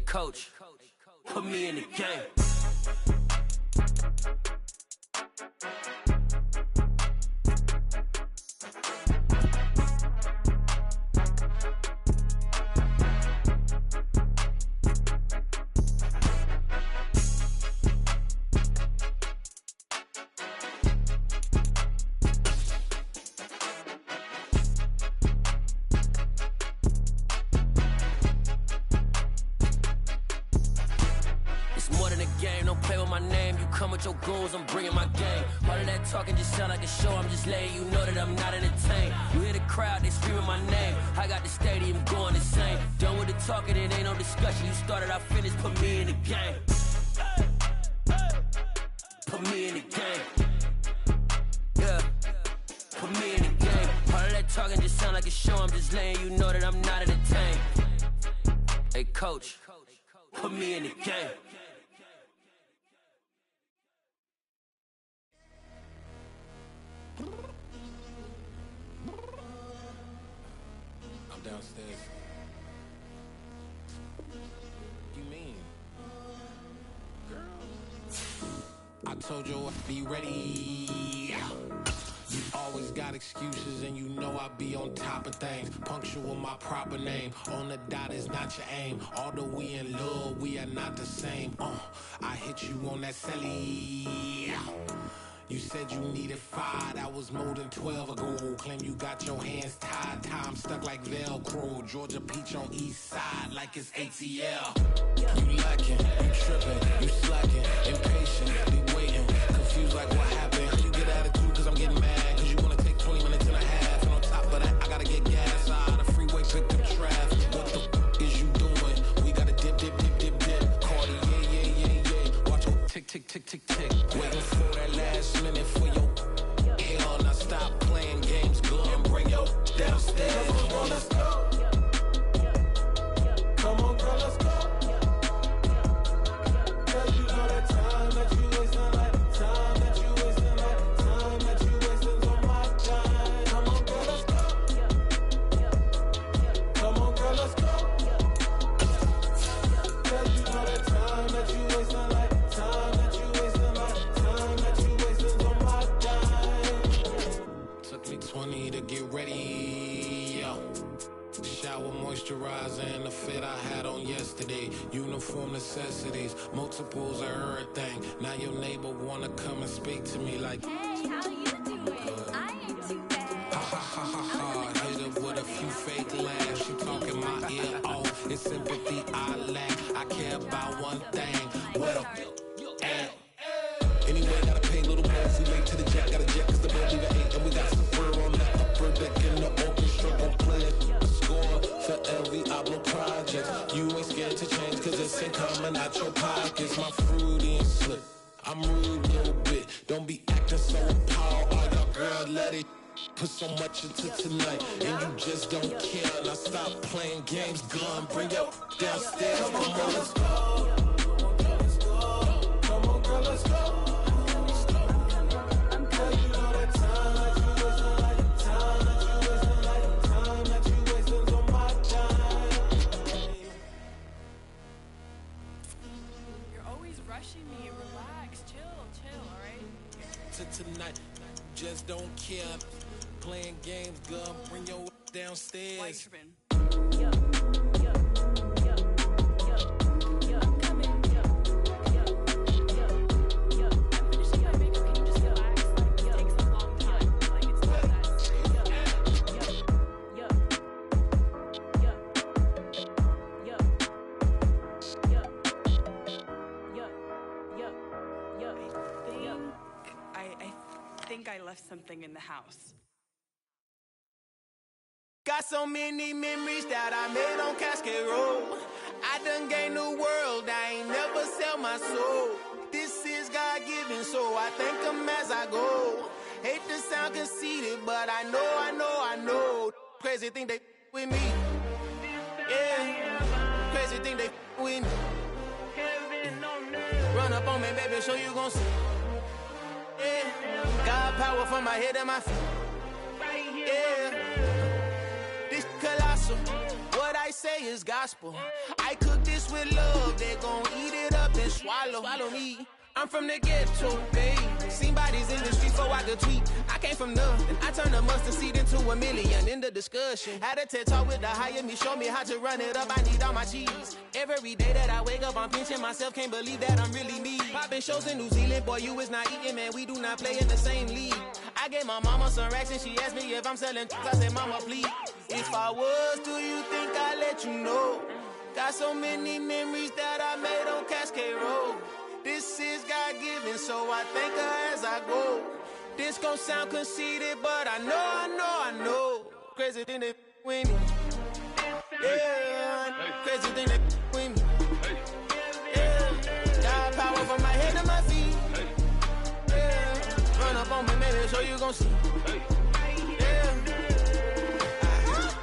coach, put me in the game. Your goals, I'm bringing my game. All of that talking just sound like a show. I'm just letting you know that I'm not entertained. You hear the crowd, they screaming my name. I got the stadium going insane. Done with the talking, it ain't no discussion. You started, I finished, put me in the game. Put me in the game. Yeah, put me in the game. All of that talking just sound like a show. I'm just letting you know that I'm not entertained. Hey coach, put me in the game. I'm downstairs. What you mean? Girl, I told you I'd be ready. You always got excuses and you know I be on top of things. Punctual my proper name. On the dot is not your aim. Although we in love, we are not the same. I hit you on that celly. You said you needed 5, that was more than 12 ago. Claim you got your hands tied, time stuck like Velcro. Georgia Peach on east side like it's ATL. You lacking, you tripping, you slacking, impatient, be waiting, confused like what happened. You get attitude cause I'm getting mad, cause you wanna take 20 minutes and a half. And on top of that, I gotta get gas out of the freeway, pick up traffic. What the is you doing? We gotta dip, dip, dip, dip, dip. Cardi, yeah. Watch your tick, tick, tick, tick, tick. Waiting for that last minute for your hell. Now stop playing games, go and bring your downstairs. Come on, girl, let's go. Come on, girl, let's go. Cause you know that time that you wasting, like time that you wasting, like time that you wasting on my time. Come on, girl, let's go. Come on, girl, let's go. Cause you know that time that you wasting, like time that you wasting, like time that you wasting on my time. Took me 20 to get ready, yo. Shower, moisturizer, and the fit I had on yesterday. Uniform necessities, multiples of everything. Now your neighbor wanna come and speak to me like, hey, how you doing? I ain't too bad. Ha ha ha ha ha. Hit her with a few fake laughs. She talking my ear off. It's sympathy I lack. I care about one thing. What a at. Anyway, gotta pay a little more if we late to the jet. Got a jet cause the boat leave at 8. And we got some fur on the upper deck in the orchestra. Gon' play a score for every Ablo project. You ain't scared to change cause this ain't coming out your pockets. My fruity and slip. I'm rude a little bit. Don't be acting so appalled. All y'all girl, let it put so much into tonight. And you just don't care. Now stop playing games. Gun, bring your downstairs. Come on, girl, let's go. Come on, girl, let's go. Cause you know that time that you wasting, like time that you wasting, like time that you wasting on my time. You're always rushing me. Relax, chill, alright? To tonight, just don't care. Playing games, gun, bring your downstairs. Why you tripping? I think I left something in the house. Got so many memories that I made on Cascade Road. I done gained the world, I ain't never sell my soul. This is God-given, so I thank him as I go. Hate to sound conceited, but I know. Crazy thing they with me. Yeah, crazy thing they with me. Run up on me, baby, so you gon' see. Yeah, God power from my head and my feet. Yeah, this colossal. What I say is gospel. I cook this with love. to swallow me. I'm from the ghetto, babe. Seen bodies in the streets before I could tweet. I came from nothing. I turned a mustard seed into a million in the discussion. Had a TED talk with the higher me, show me how to run it up. I need all my cheese. Every day that I wake up, I'm pinching myself. Can't believe that I'm really me. Popping shows in New Zealand, boy, you is not eating, man. We do not play in the same league. I gave my mama some racks and she asked me if I'm selling. I said, mama, please. If I was, do you think I'd let you know? Got so many memories that I made on Cascade Road. This is God-given, so I thank her as I go. This gon' sound conceited, but I know. Crazy thing that with me. Yeah, crazy thing that with me. Yeah, got power from my head to my feet. Yeah, run up on me, maybe, so you gon' see. Yeah.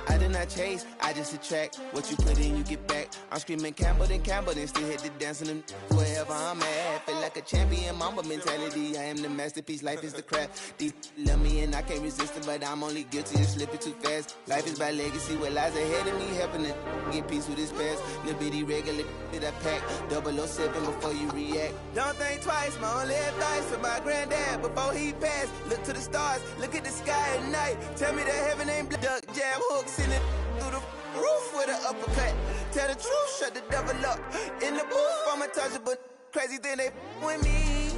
I did not chase, I just attract. What you put in, you get back. I'm screaming Campbell, then still hit the dance and them wherever I'm at. Feel like a champion, mamba mentality. I am the masterpiece, life is the crap. These love me and I can't resist it, but I'm only guilty of slipping too fast. Life is by legacy, what lies ahead of me, helping to get peace with this past. Little bitty regular that I pack, 007 before you react. Don't think twice, my only advice for my granddad before he passed. Look to the stars, look at the sky at night. Tell me that heaven ain't duck, jab, hooks in it through the roof with an uppercut. Tell the truth, shut the devil up. In the booth, I'm untouchable. Crazy thing they with me.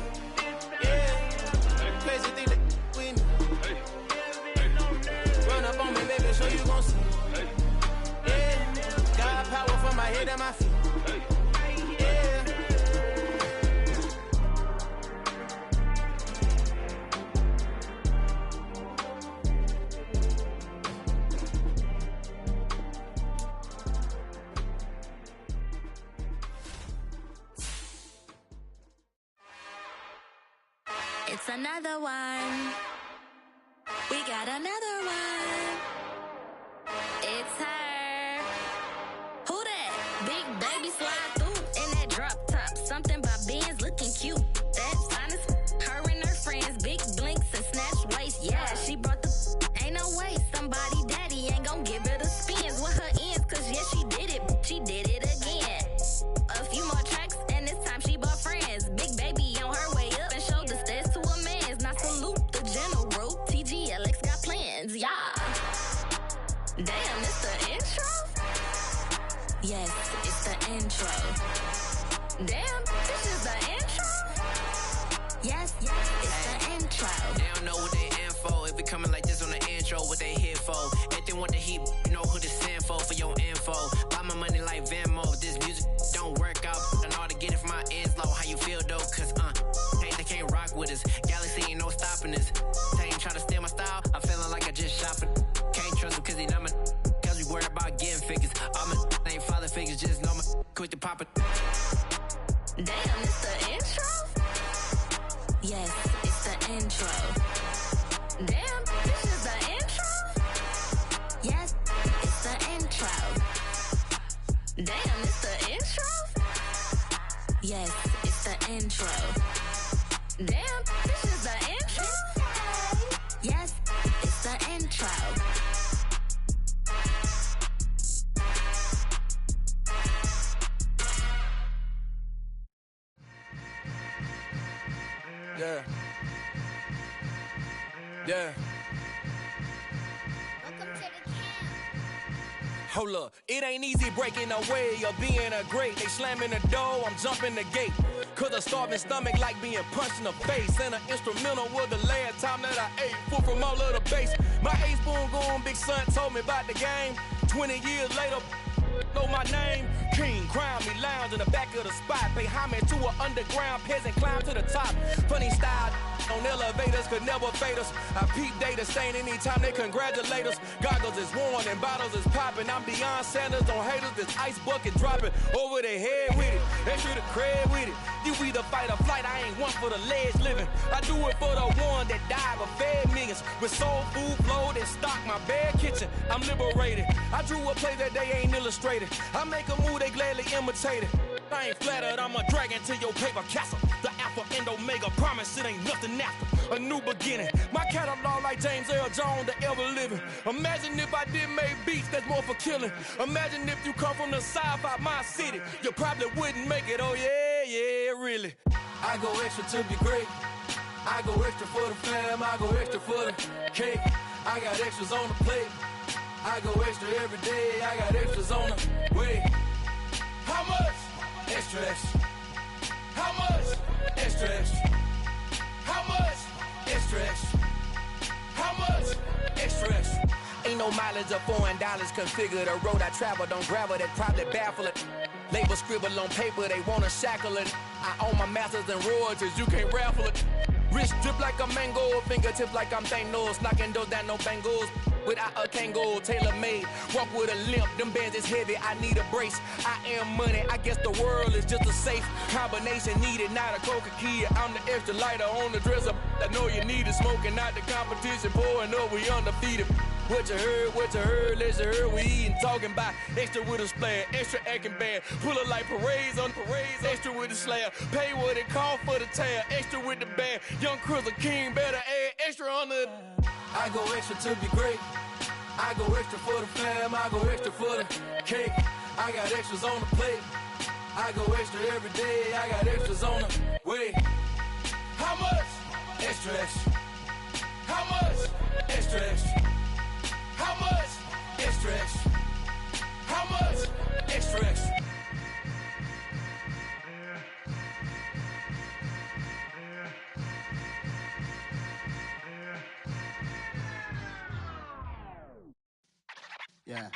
Yeah, crazy thing they with me. Run up on me, baby, so you gon' see. Yeah, got power from my head and my feet. Yeah. It's another one. We got another one. It's her. Who that? Big baby slide through in that drop top. Something by Benz looking cute. That's honest. Her and her friends, big blinks and snatch waist. Yeah, she brought the. Ain't no way somebody daddy ain't gon' give her the spins with her ends. Cause yeah, she did it. She did it again. A few more tracks and this time she bought friends. Big baby on her way up and showed the stairs to a man's. Now salute the general. TGLX got plans, yeah. Damn, it's the intro? Yes, it's the intro. Damn, this is the intro? Yes, it's the intro. They don't know what they in for. If it coming like this on the intro, what they here for? If they want the heat, you know who to send for your info. Buy my money like Venmo. If this music don't work out, and all to get it from my ends low. How you feel though? Cause they can't rock with us. Galaxy ain't no stopping us. They ain't trying to steal my style. I'm feeling like I just shopping. Can't trust them cause they not my. Cause we worried about getting figures. All my ain't father figures. Just know my quick to pop it. Damn, it's the intro? Yes, it's the intro. Damn, this is the intro? Yes, it's the intro. Damn, it's the intro? Yes, it's the intro. Damn, this is the intro? Yes, it's the intro. Yeah. Yeah. Welcome to the camp. Hold up, it ain't easy breaking away or being a great. They slamming the door, I'm jumping the gate. Cause a starving stomach like being punched in the face. And an instrumental was the last time that I ate. Food from all of the bass. My ace spoon going, big son told me about the game. 20 years later, know my name. King, crown me, lounge in the back of the spot. Pay homage to an underground peasant, climb to the top. Funny style on elevators could never fade us. I peep data stain anytime they congratulate us. Goggles is worn and bottles is popping. I'm Deion Sanders on haters, this ice bucket dropping over their head with it. Extra the cred with it. You either fight or flight, I ain't one for the ledge living. I do it for the one that died but fed millions. With soul food flowed and stock my bad kitchen. I'm liberated. I drew a play that they ain't illustrated. I make a move, they gladly imitate it. I ain't flattered, I'm a dragon to your paper castle. The alpha and omega, promise it ain't nothing after. A new beginning. My catalog like James Earl Jones, the ever living. Imagine if I did make beats that's more for killing. Imagine if you come from the south out my city. You probably wouldn't make it, oh yeah, yeah, really. I go extra to be great. I go extra for the fam, I go extra for the cake. I got extras on the plate. I go extra every day, I got extras on the way. How much? Extra, extra. How much? Extra, extra. How much? Extra, extra. How much? Extra, extra. Ain't no mileage of $4 configure the road I travel. Don't gravel that probably baffle it. Label scribble on paper, they wanna shackle it. I own my masters and royalties, you can't raffle it. Wrist drip like a mango, fingertips like I'm Thanos. Knocking doors down, no bangles. Without a Kango, tailor-made. Walk with a limp, them bands is heavy, I need a brace. I am money, I guess the world is just a safe combination needed, not a coca-key. I'm the extra lighter on the dresser. I know you need it, smoking out the competition, pouring up, we undefeated. What you heard, let's heard, we eating, talking about extra with a splash, extra acting bad, pull it like parades on parades, extra with the slab, pay what it cost for the tab, extra with the band, young Crystal King, better add extra on the. I go extra to be great, I go extra for the fam, I go extra for the cake, I got extras on the plate, I go extra every day, I got extras on the way. How much? Extra, extra. How much? Extra, extra. How much? Extra, extra. How much? Extra, extra. Yeah.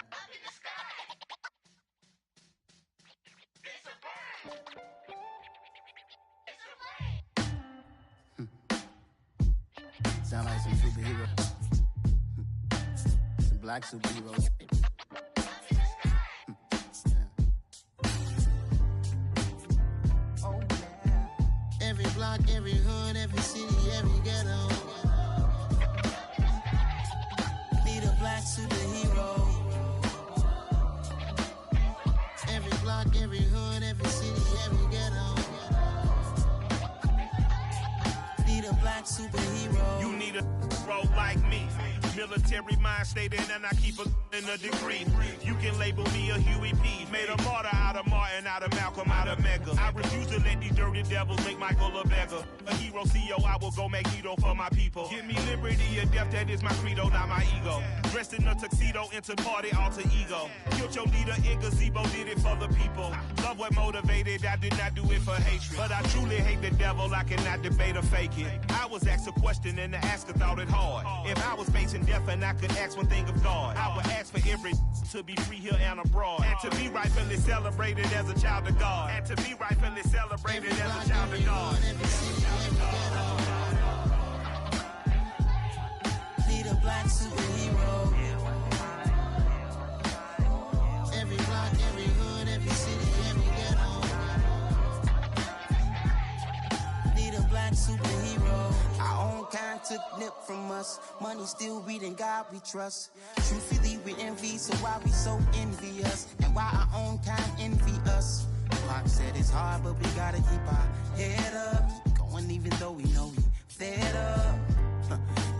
Sound like some superhero. Some black superheroes. Oh, yeah. Every block, every hood, every city, every ghetto. Need a black superhero. Every block, every hood, every city, every ghetto. Need a black superhero. You need a role like me. Military mind stated, and I keep in a degree. You can label me a Huey P. Made a martyr out of Martin, out of Malcolm, out of Mega. I refuse to let these dirty devils make Michael a beggar. A hero CEO, I will go Magneto for my people. Give me liberty or death, that is my credo, not my ego. Dressed in a tuxedo, enter party, alter ego. Killed your leader in gazebo, did it for the people. Love what motivated, I did not do it for hatred. But I truly hate the devil, I cannot debate or fake it. I was asked a question and the asker thought it hard. If I was facing death and I could ask one thing of God, I would ask for every to be free here and abroad, and to be rightfully celebrated as a child of God, and to be rightfully celebrated as a child of God. Need a black superhero. Every block, every hood, every city, every ghetto. Need a black superhero. Our own kind took nip from us. Money still reading God we trust. Truthfully we envy, so why we so envious? And why our own kind envy us? Pac said it's hard, but we gotta keep our head up. Going even though we know we fed up.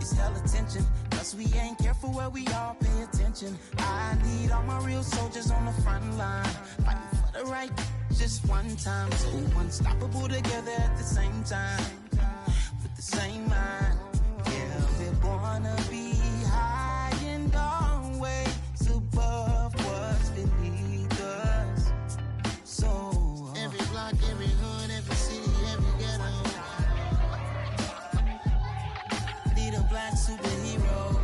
It's hell attention, cause we ain't careful where we all pay attention. I need all my real soldiers on the front line, fighting for the right just one time. So unstoppable together at the same time, with the same mind. Yeah, we wanna be high and always above what's beneath us. So every block, every hood, every city, every ghetto. Need a black superhero.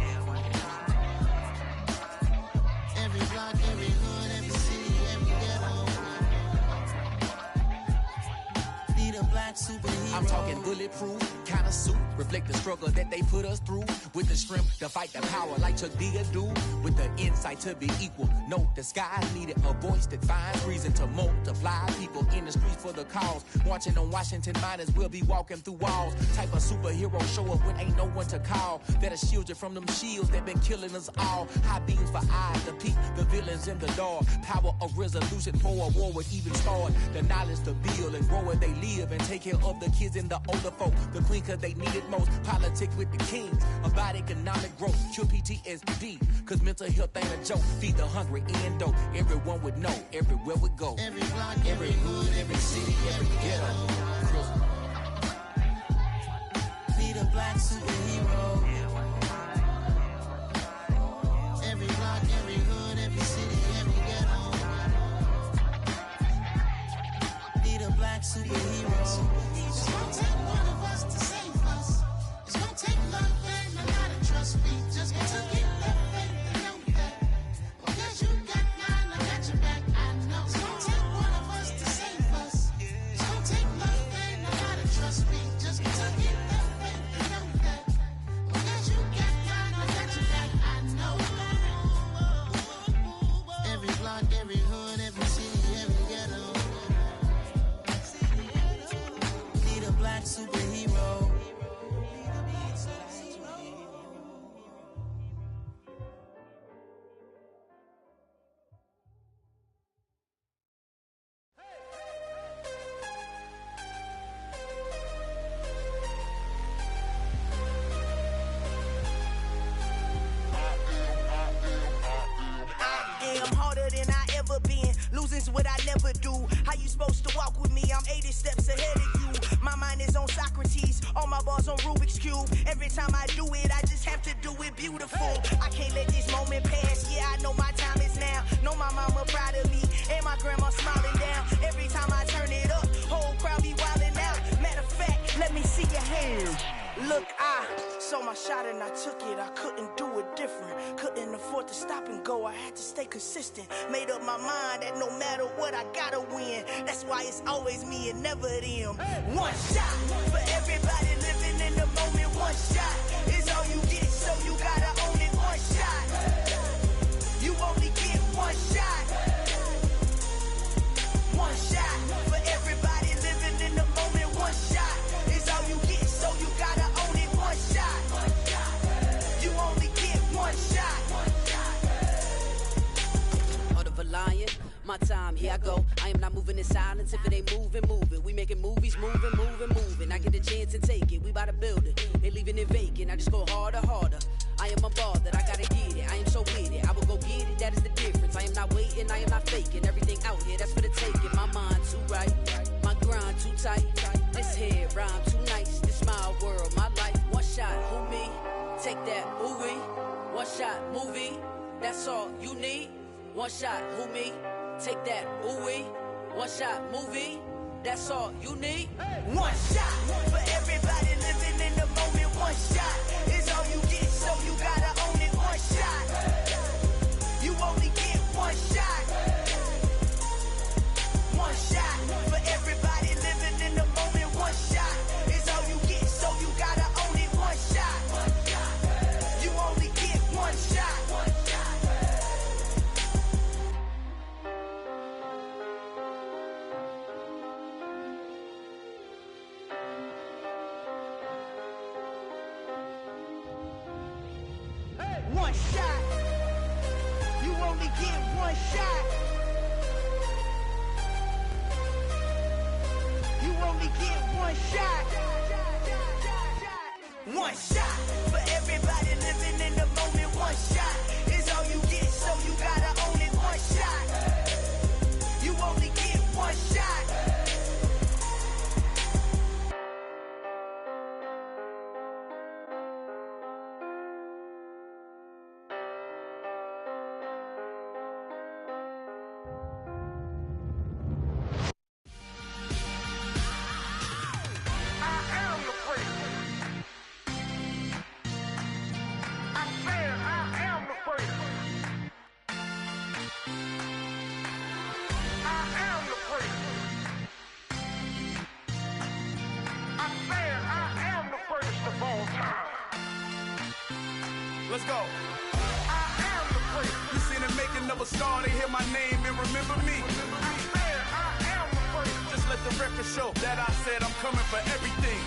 Every block, every hood, every city, every ghetto. Need a black superhero. I'm talking bulletproof, kind of suit, reflect the struggle that they put us through. With the strength to fight the power like Chuck D do. With the insight to be equal. Note the sky needed a voice that finds reason to multiply. People in the streets for the cause. Marching on Washington miners will be walking through walls. Type of superhero show up when ain't no one to call. That'll shield you from them shields that been killing us all. High beams for eyes to peek the villains in the dark. Power of resolution for a war would even start. The knowledge to build and grow where they live and take care of the kids and the older folk. The queen cause they need it most. Politics with the kings. About economic growth. Cure PTSD. Cause mental health ain't a joke. Feed the hungry and dope. Everyone would know. Everywhere we go. Every block, every hood, every city, every ghetto. black superhero. It's gonna take one of us to save us. It's gonna take love and a lot of trust. We just got to get that faith and know that. Because you got mine, I got your back. I know. It's gonna take one of us to save us. It's gonna take love and a lot of trust. We just got to get that faith and know that. Because you got mine, I got your back. I know. Every block, every hood, every city, every ghetto. Need a black superhero. I'm harder than I ever been. Losing's what I never do. How you supposed to walk with me? I'm 80 steps ahead of you. My mind is on Socrates. All my bars on Rubik's Cube. Every time I do it, I just have to do it beautiful. I can't let this moment pass. Yeah, I know my time is now. Know my mama proud of me. And my grandma smiling down. Every time I turn it up, whole crowd be wildin' out. Matter of fact, let me see your hands. Look, I saw my shot and I took it. I couldn't do it different. Couldn't afford to stop and go. I had to stay consistent. Made up my mind that no matter what, I gotta win. That's why it's always me and never them. One shot for everybody living in the moment. One shot is all you get, so you gotta own it. One shot. You only get one shot. One shot for everybody living in the moment. One shot is all you get, so you gotta own it. One shot. You only get one shot. Heart of a lion, my time, here I go. I am not moving in silence. If it ain't moving, moving. We making movies, moving, moving, moving. I get a chance and take it. We bout to build it. They leaving it vacant. I just go harder, harder. I am unbothered, I gotta get it. I am so with it. I will go get it, that is the difference. I am not waiting, I am not faking. Everything out here, that's for the taking. My mind too right, my grind too tight. This head rhyme too nice. This my world, my life. One shot, who me? Take that, ooh-wee. One shot, movie. That's all you need. One shot, who me? Take that, ooh-wee. One shot, movie. That's all you need. One shot for everybody living in the moment. One shot is all you get, so you gotta own it. One shot. You only get one shot. One shot for everybody living in the moment. One shot is all you get, so you gotta own it. One shot. You only get one shot. One shot. You only get one shot. You only get one shot. One shot for everybody living in the moment. One shot is all you get, so you gotta own it. One shot. You only get one shot. Let's go. I am the prince. You seen the making of a star, they hear my name and remember me. I am the prince. Just let the record show that I said I'm coming for everything.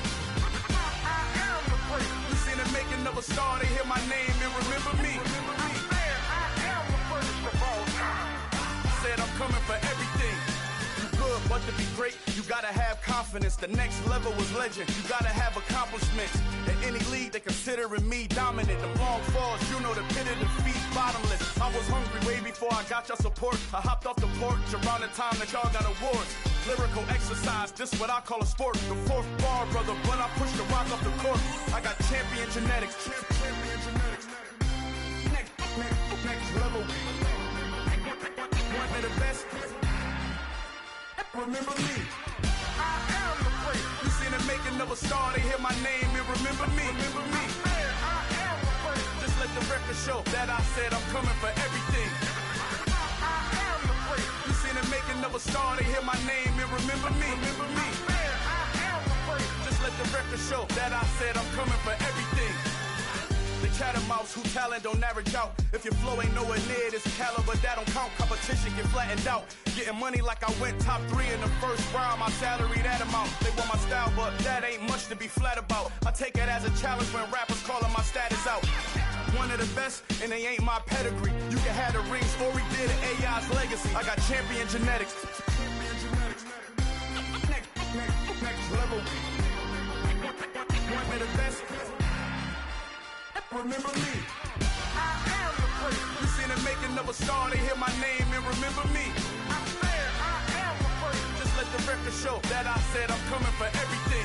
I am the prince. You seen the making of a star, they hear my name and remember me. I am the prince of all time. Said I'm coming for everything. You good, but to be great, you gotta have confidence. The next level was legend. You gotta have accomplishments. In any league, they considering me dominant. The long falls, you know the pit of defeat, bottomless. I was hungry way before I got your support. I hopped off the porch around the time that y'all got awards. Lyrical exercise, this what I call a sport. The fourth bar, brother, when I push the rock off the court. I got champion genetics. Champion genetics. Next level. One of the best. Remember me. am the praise. You seen the making of a star, they hear my name and remember me. Remember me. I am the praise. Just let the record show that I said I'm coming for everything. I am the praise. You seen the making of a star, they hear my name and remember me. Remember me. I am the praise. Just let the record show that I said I'm coming for everything. The catamounts who talent don't average out. If your flow ain't nowhere near this caliber, that don't count. Competition get flattened out. Getting money like I went top 3 in the first round. My salary that amount. They want my style, but that ain't much to be flat about. I take it as a challenge when rappers calling my status out. One of the best, and they ain't my pedigree. You can have the rings, or we did AI's legacy. I got champion genetics. Next level. One of the best. Remember me. I am the praise. You seen the making of a star, they hear my name and remember me. I am the praise. Just let the record show that I said I'm coming for everything.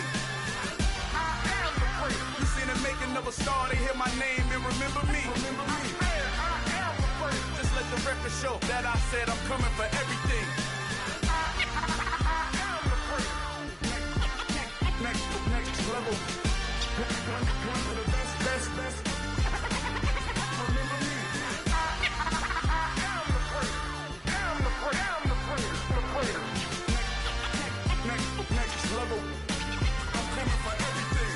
I am the praise. You seen the making of a star, they hear my name and remember me. Remember me. I am the praise. Just let the record show that I said I'm coming for everything. I am the praise. Next level. One of the best. Remember me. I am the praise. Am the praise. The praise. Next level. I'm coming for everything.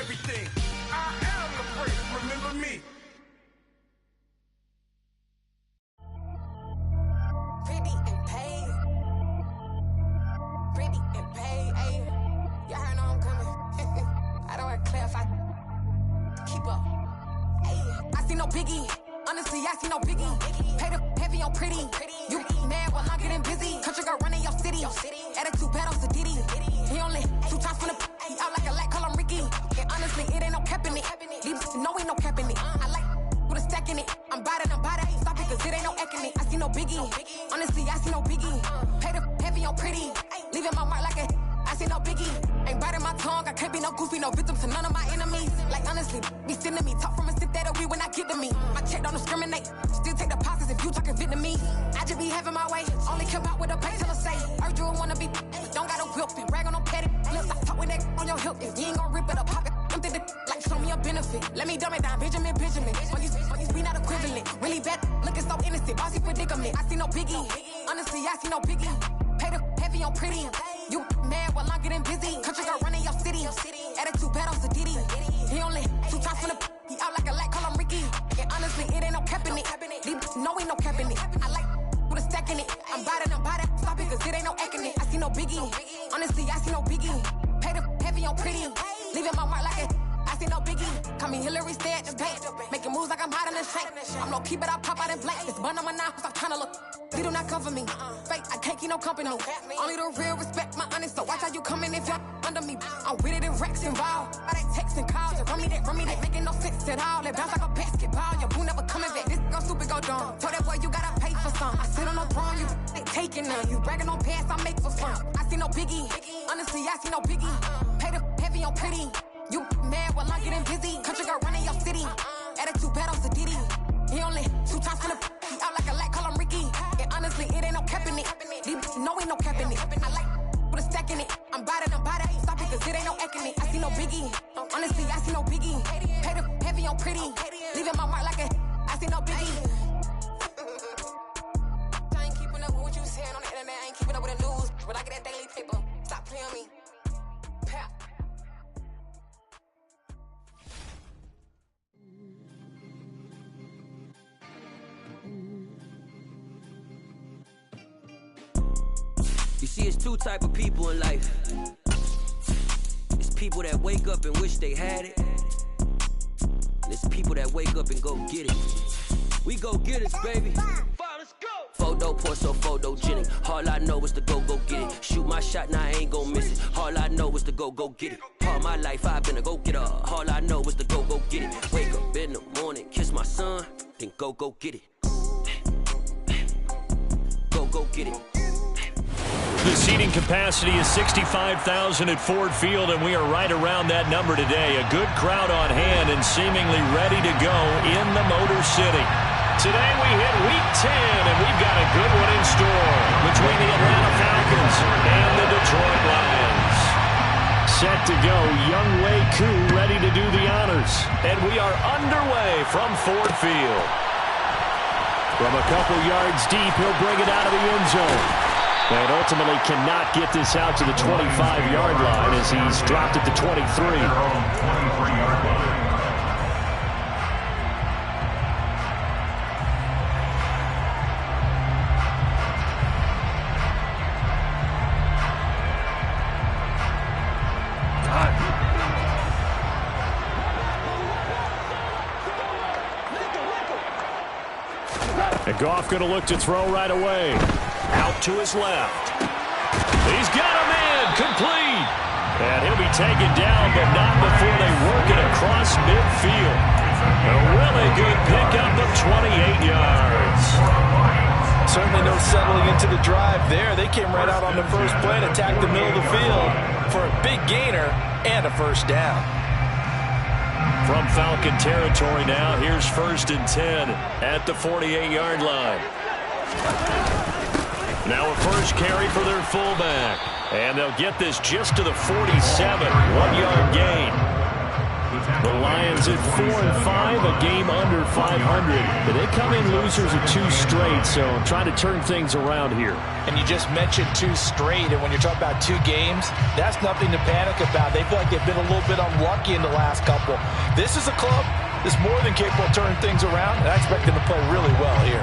Everything. I am the praise. Remember me. Pretty and paid. Pretty and paid. Ayy. Y'all heard know I'm coming. I don't want to clarify. Keep up. Ayy. I see no biggie. Honestly, I see no biggie. Pay the heavy on pretty. You mad while I'm getting busy. Country girl running your city. Attitude bad on Sadidi. He only 2 times from the he out like a light, call him Ricky. And honestly, it ain't no cap in it. These know ain't no cap in it. I like with a stack in it. I'm about it. Stop it, cause it ain't no eck in it. I see no biggie. Honestly, I see no biggie. Pay the heavy on pretty. Leaving my mark like a I see no biggie. Ain't biting my tongue. I can't be no goofy, no victim to none of my enemies. Like honestly, be sending me talk from a sip that a weed when I get to me. My check don't discriminate. Still take deposits if you talking Vietnamese. I just be having my way. Only care about what the pay teller say. Urge you wanna be. Don't got a whip and rag on no petty. Let's stop talk with that on your hip. If you ain't gon' rip it up, pop it. I'm thinking like show me a benefit. Let me dumb it down, Benjamin. Monkeys, we not equivalent. Really bad, looking so innocent. Bossy predicament. I see no biggie. Honestly, I see no biggie. Pay the heavy on pretty. You mad while I'm getting busy. Country girl running your city. Attitude bad on Sadidi. He only 2 times from the he out like a light, call him Ricky. And honestly, it ain't no cap in it. These know ain't no cap in it. I like with a stack in it. I'm about it. Stop it, cause it ain't no eck in it. I see no biggie. Honestly, I see no biggie. Pay the heavy on pretty. Leaving my mark like a I see no biggie. Call me Hillary, stay at the bank. Making moves like I'm hot in the shank. I'm low key, but I pop out in blank. It's bun on my knife, stop trying to look. They do not cover me. Fake, I can't keep no company. Only the real respect my honest. So watch how you coming if you're under me. I'm with it in Rex involved. I they text and calls. Run me that. Making no sense at all. They bounce like a basketball. Your boo never coming back. This go stupid, go dumb. Told that boy you gotta pay for some. I sit on no throne, you ain't taking none. You bragging on pants, I make for fun. I see no biggie. Honestly, I see no biggie. Pay the heavy on pretty. You mad while I'm getting busy. Country girl running your city. Attitude bad on Sadidi. He only 2 times from the he out like a light, call him Ricky. And honestly, it ain't no cap in it. These know ain't no cap in it. I like with a stack in it. I'm about it. Stop it, cause it ain't no eck in it. I see no biggie. Honestly, I see no biggie. Pay the heavy on pretty. Leaving my mark like a I see no biggie. I ain't keeping up with what you saying on the internet. I ain't keeping up with the news. But I get that daily paper. Stop playing me. Pap. You see, it's 2 type of people in life. It's people that wake up and wish they had it. And it's people that wake up and go get it. We go get it, baby. Let's go. Photo poor, so photogenic. All I know is to go get it. Shoot my shot, now I ain't gon' miss it. All I know is to go get it. All my life I've been a go-getter. All I know is to go get it. Wake up in the morning, kiss my son, then go get it. Go get it. The seating capacity is 65,000 at Ford Field, and we are right around that number today. A good crowd on hand and seemingly ready to go in the Motor City. Today we hit Week 10, and we've got a good one in store between the Atlanta Falcons set to go. Young Wei Koo ready to do the honors. And we are underway from Ford Field. From a couple yards deep, he'll bring it out of the end zone. And ultimately cannot get this out to the 25-yard line as he's dropped at the 23. And Goff going to look to throw right away. Out to his left. He's got a man complete. And he'll be taken down, but not before they work it across midfield. A really good pickup of 28 yards. Certainly no settling into the drive there. They came right out on the first play and attacked the middle of the field for a big gainer and a first down. From Falcon territory now, here's 1st and 10 at the 48-yard line. Now a first carry for their fullback. And they'll get this just to the 47, 1-yard gain. The Lions at 4-5, a game under 500. But they come in losers of 2 straight, so trying to turn things around here. And you just mentioned 2 straight, and when you're talking about 2 games, that's nothing to panic about. They feel like they've been a little bit unlucky in the last couple. This is a club that's more than capable of turning things around, and I expect them to play really well here.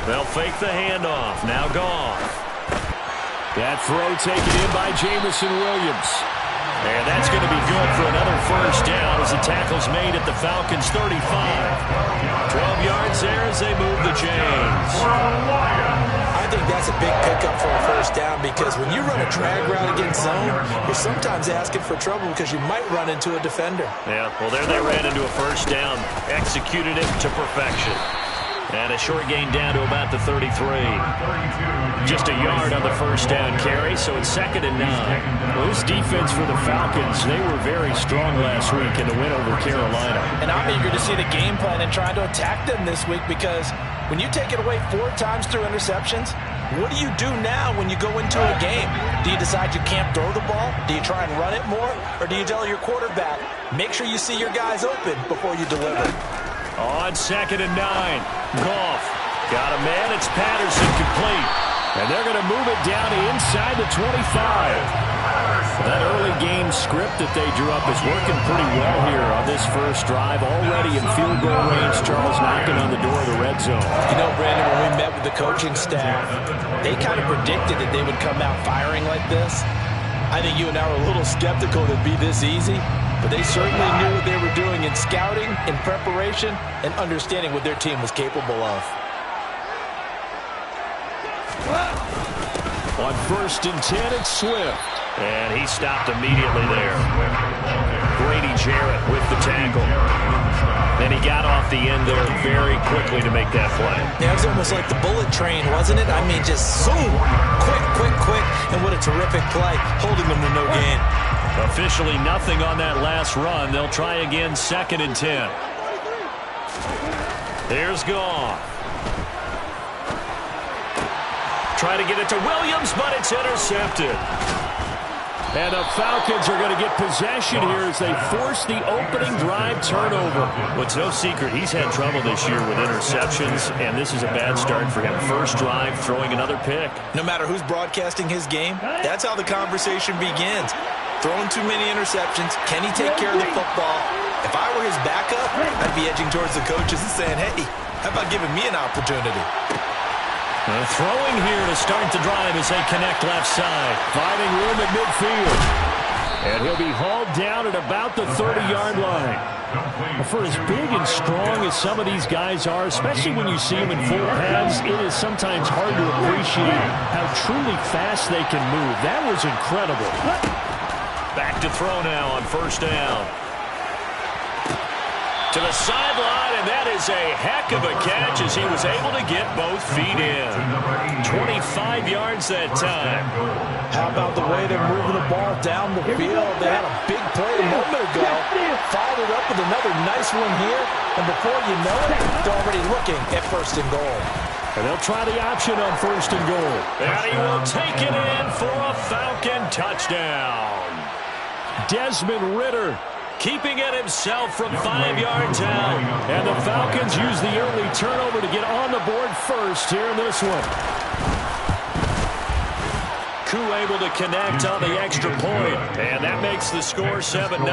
They'll fake the handoff. Now Goff. That throw taken in by Jamison Williams. And that's going to be good for another first down as the tackle's made at the Falcons' 35. 12 yards there as they move the chains. I think that's a big pickup for a first down because when you run a drag route against zone, you're sometimes asking for trouble because you might run into a defender. Yeah, well, there they ran into a first down. Executed it to perfection. And a short gain down to about the 33. Just a yard on the first down carry, so it's 2nd and 9. Well, this defense for the Falcons, they were very strong last week in the win over Carolina. And I'm eager to see the game plan and trying to attack them this week because when you take it away 4 times through interceptions, what do you do now when you go into a game? Do you decide you can't throw the ball? Do you try and run it more? Or do you tell your quarterback, make sure you see your guys open before you deliver? On 2nd and 9, Goff got a man. It's Patterson complete. And they're going to move it down to inside the 25. That early game script that they drew up is working pretty well here on this first drive. Already in field goal range, Charles knocking on the door of the red zone. You know, Brandon, when we met with the coaching staff, they kind of predicted that they would come out firing like this. I think you and I were a little skeptical that it'd be this easy. But they certainly knew what they were doing in scouting, in preparation, and understanding what their team was capable of. On 1st and 10, it's Swift. And he stopped immediately there. Grady Jarrett with the tackle. Then he got off the end there very quickly to make that play. Yeah, it was almost like the bullet train, wasn't it? I mean, just zoom, quick, and what a terrific play, holding them to no gain. Officially nothing on that last run. They'll try again 2nd and 10. Here's Goff. Try to get it to Williams, but it's intercepted. And the Falcons are going to get possession here as they force the opening drive turnover. Well, it's no secret he's had trouble this year with interceptions, and this is a bad start for him. First drive, throwing another pick. No matter who's broadcasting his game, that's how the conversation begins. Throwing too many interceptions. Can he take care of the football? If I were his backup, I'd be edging towards the coaches and saying, hey, how about giving me an opportunity? Throwing here to start the drive as they connect left side. Finding room at midfield. And he'll be hauled down at about the 30-yard line. For as big and strong as some of these guys are, especially when you see them in full pads, it is sometimes hard to appreciate how truly fast they can move. That was incredible. Back to throw now on 1st down. To the sideline, and that is a heck of a catch as he was able to get both feet in. 25 yards that time. How about the way they're moving the ball down the field? They had a big play a moment ago. Followed it up with another nice one here. And before you know it, they're already looking at 1st and goal. And they'll try the option on 1st and goal. And he will take it in for a Falcon touchdown. Desmond Ridder keeping it himself from 5 yards out. And the Falcons use the early turnover to get on the board first here in this one. Koo able to connect on the extra point. And that makes the score 7-0.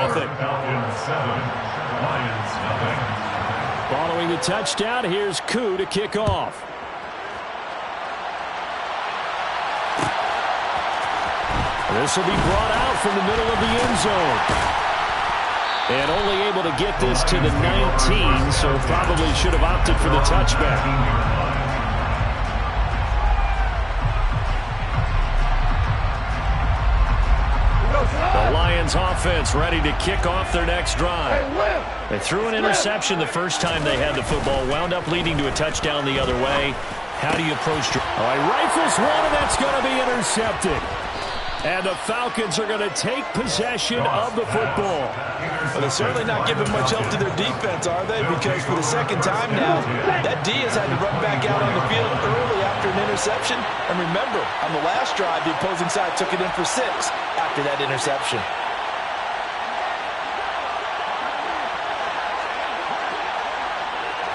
Following the touchdown, here's Koo to kick off. This will be brought out from the middle of the end zone. And only able to get this to the 19, so probably should have opted for the touchback. The Lions offense ready to kick off their next drive. They threw an interception the first time they had the football, wound up leading to a touchdown the other way. How do you approach? All right, rifles one, and that's going to be intercepted. And the Falcons are going to take possession of the football. Well, they're certainly not giving much help to their defense, are they? Because for the second time now, that D has had to run back out on the field early after an interception. And remember, on the last drive, the opposing side took it in for 6 after that interception.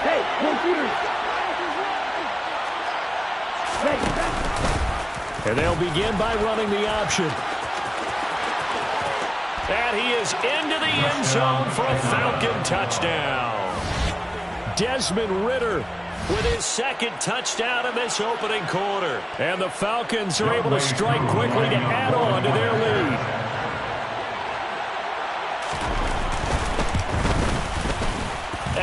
Hey, no shooters. And they'll begin by running the option. And he is into the end zone for a Falcon touchdown. Desmond Ridder with his 2nd touchdown in this opening quarter. And the Falcons are able to strike quickly to add on to their lead.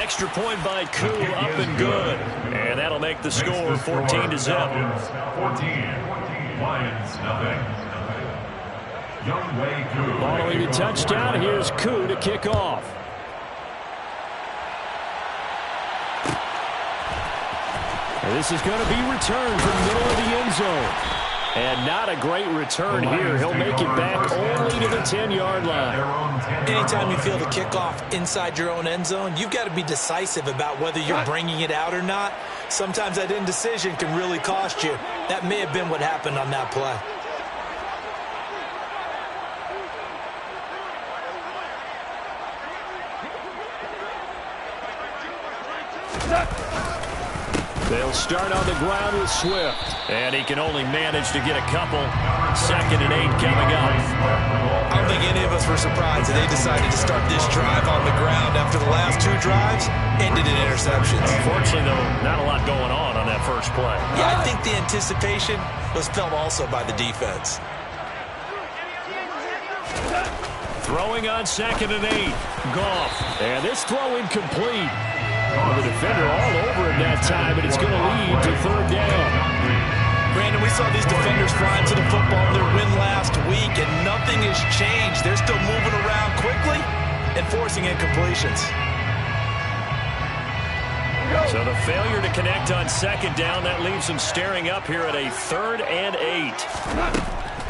Extra point by Koo, up and good. And that'll make the score 14-0. 14. Lions, nothing. Following the touchdown, here's Koo to kick off. And this is going to be returned from the middle of the end zone. And not a great return here. He'll make it back only to the 10-yard line. Anytime you feel the kickoff inside your own end zone, you've got to be decisive about whether you're bringing it out or not. Sometimes that indecision can really cost you. That may have been what happened on that play. They'll start on the ground with Swift. And he can only manage to get a couple. 2nd and 8 coming up. I don't think any of us were surprised that they decided to start this drive on the ground after the last 2 drives ended in interceptions. Unfortunately, though, not a lot going on that first play. Yeah, I think the anticipation was felt also by the defense. Throwing on 2nd and 8. Goff. And this throw incomplete. The defender all over him that time, and it's going to lead to 3rd down. Brandon, we saw these defenders flying to the football in their win last week, and nothing has changed. They're still moving around quickly and forcing incompletions. So the failure to connect on 2nd down, that leaves them staring up here at a 3rd and 8.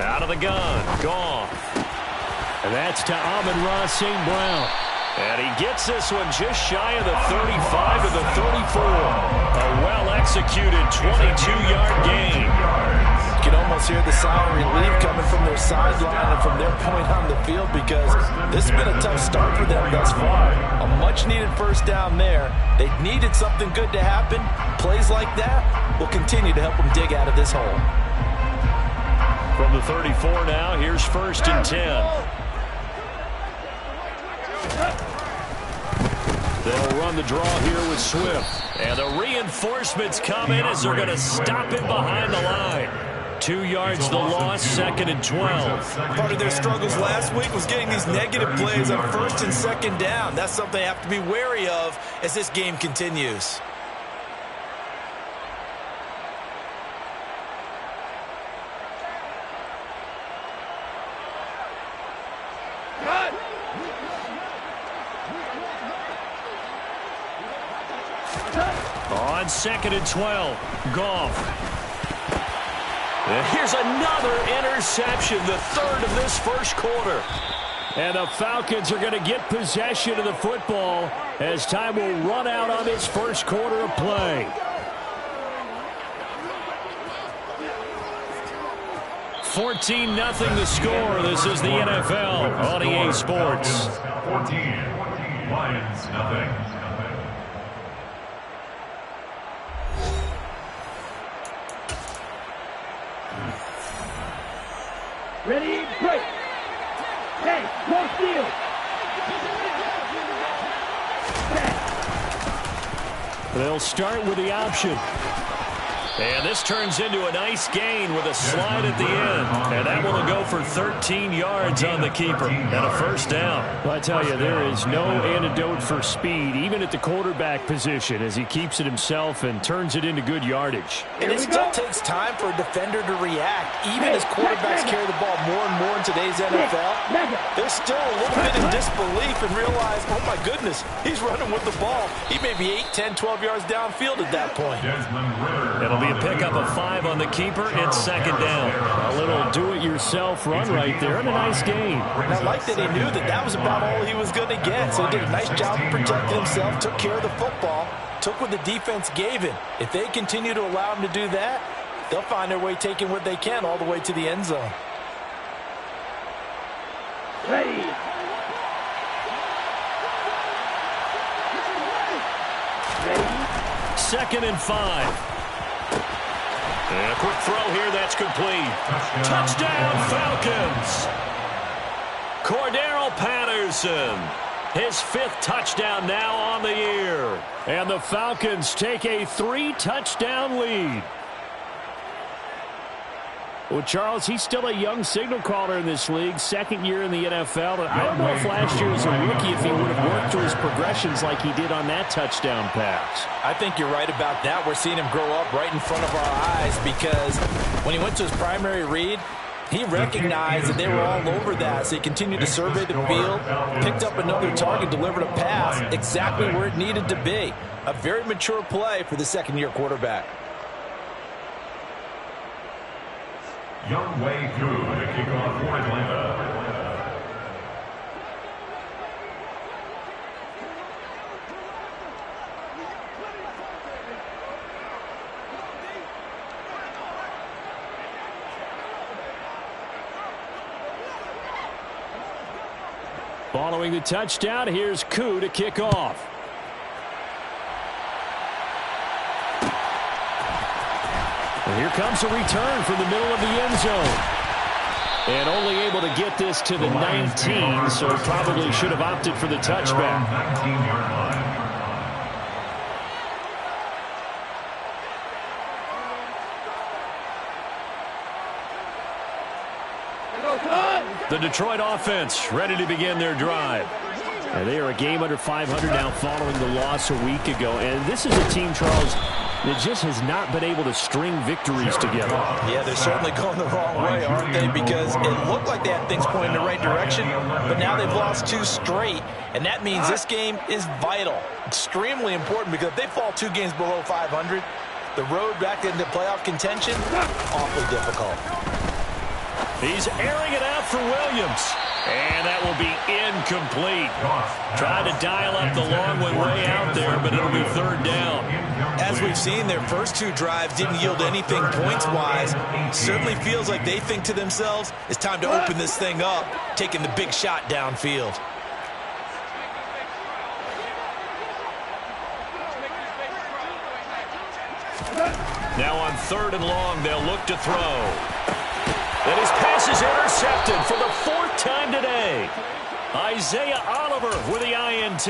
Out of the gun, Goff. And that's to Amon-Ra St. Brown. And he gets this one just shy of the 35 to the 34. A well-executed 22-yard gain. You can almost hear the sigh of relief coming from their sideline and from their point on the field because this has been a tough start for them thus far. A much-needed 1st down there. They needed something good to happen. Plays like that will continue to help them dig out of this hole. From the 34 now, here's 1st and 10. They'll run the draw here with Swift. And the reinforcements come in as they're going to stop him behind the line. 2 yards the loss, 2nd and 12. Part of their struggles last week was getting these negative plays on 1st and 2nd down. That's something they have to be wary of as this game continues. On 2nd and 12, Goff. And here's another interception, the 3rd of this first quarter. And the Falcons are going to get possession of the football as time will run out on this first quarter of play. 14-0 the score. This is the NFL on EA Sports. 14, Lions nothing. Ready, break. Hey, no steal. They'll start with the option. And this turns into a nice gain with a slide at the end. And that one will go for 13 yards on the keeper and a first down. Well, I tell you, there is no antidote for speed, even at the quarterback position, as he keeps it himself and turns it into good yardage. And it still takes time for a defender to react. Even as quarterbacks carry the ball more and more in today's NFL, they're still a little bit in disbelief and realize, oh my goodness, he's running with the ball. He may be 8, 10, 12 yards downfield at that point. It'll be a pickup of 5 on the keeper. It's second down. A little do-it-yourself run right there and a nice gain. And I like that he knew that was about all he was going to get. So he did a nice job of protecting himself, took care of the football, took what the defense gave him. If they continue to allow him to do that, they'll find their way taking what they can all the way to the end zone. Ready. Second and 5. And a quick throw here, that's complete. Touchdown, Falcons. Cordero Patterson, his 5th touchdown now on the year. And the Falcons take a 3-touchdown lead. Well, Charles, he's still a young signal caller in this league, second year in the NFL. I don't know if last year as a rookie if he would have worked through his progressions like he did on that touchdown pass. I think you're right about that. We're seeing him grow up right in front of our eyes because when he went to his primary read, he recognized that they were all over that, so he continued to survey the field, picked up another target, delivered a pass exactly where it needed to be. A very mature play for the second-year quarterback. Young Wei Koo to kick off for Atlanta. Following the touchdown, here's Koo to kick off. And here comes a return from the middle of the end zone. And only able to get this to the 19, so probably should have opted for the touchback. 19-yard line. The Detroit offense ready to begin their drive. And they are a game under 500 now following the loss a week ago. And this is a team, Charles, that just has not been able to string victories together. Yeah, they're certainly going the wrong way, aren't they? Because it looked like they had things pointing in the right direction, but now they've lost 2 straight. And that means this game is vital, extremely important, because if they fall 2 games below 500, the road back into playoff contention, awfully difficult. He's airing it out for Williams. And that will be incomplete. Trying to dial up the long one way out there, but it'll be third down. As we've seen, their first 2 drives didn't yield anything points-wise. Certainly feels like they think to themselves, it's time to open this thing up, taking the big shot downfield. Now on 3rd and long, they'll look to throw. And his pass is intercepted for the 4th time today. Isaiah Oliver with the INT.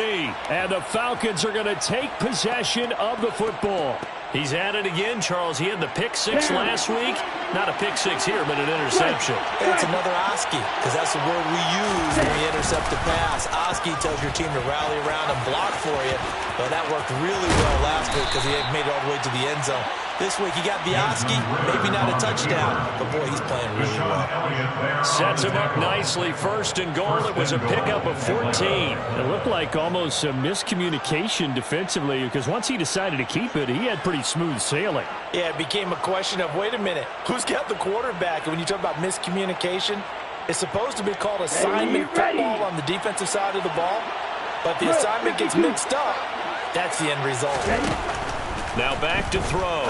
And the Falcons are going to take possession of the football. He's at it again, Charles. He had the pick 6 last week. Not a pick 6 here, but an interception. It's another Oski, because that's the word we use when we intercept a pass. Oski tells your team to rally around and block for you. But that worked really well last week because he had made it all the way to the end zone. This week he got the Oski, maybe not a touchdown, but boy, he's playing really well. Sets him up nicely. 1st and goal. It was a pickup of 14. It looked like almost a miscommunication defensively, because once he decided to keep it, he had pretty smooth sailing. Yeah, it became a question of, wait a minute, who's got the quarterback? And when you talk about miscommunication, it's supposed to be called assignment football on the defensive side of the ball, but the assignment gets mixed up. That's the end result. Now back to throw.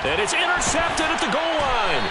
And it's intercepted at the goal line.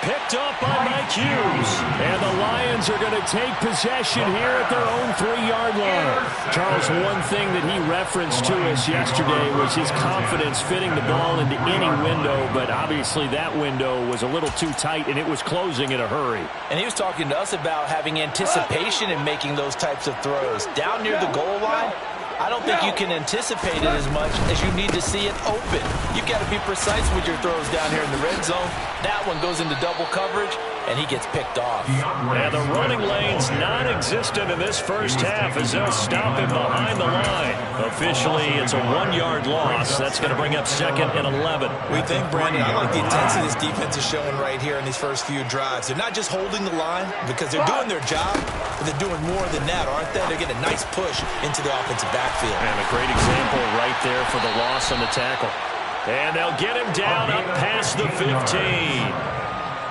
picked off by Mike Hughes. And the Lions are going to take possession here at their own 3-yard line. Charles, one thing that he referenced to us yesterday was his confidence fitting the ball into any window, but obviously that window was a little too tight, and it was closing in a hurry. And he was talking to us about having anticipation in making those types of throws. Down near the goal line, I don't think you can anticipate it as much as you need to see it open. You've got to be precise with your throws down here in the red zone. That one goes into double coverage, and he gets picked off. And the running lane's non-existent in this first half as they'll stop him behind the line. Officially, it's a 1-yard loss. That's going to bring up 2nd and 11. We think, Brandon, I like the intensity this defense is showing right here in these first few drives. They're not just holding the line because they're doing their job, but they're doing more than that, aren't they? They're getting a nice push into the offensive backfield. And a great example right there for the loss on the tackle. And they'll get him down up past the 15.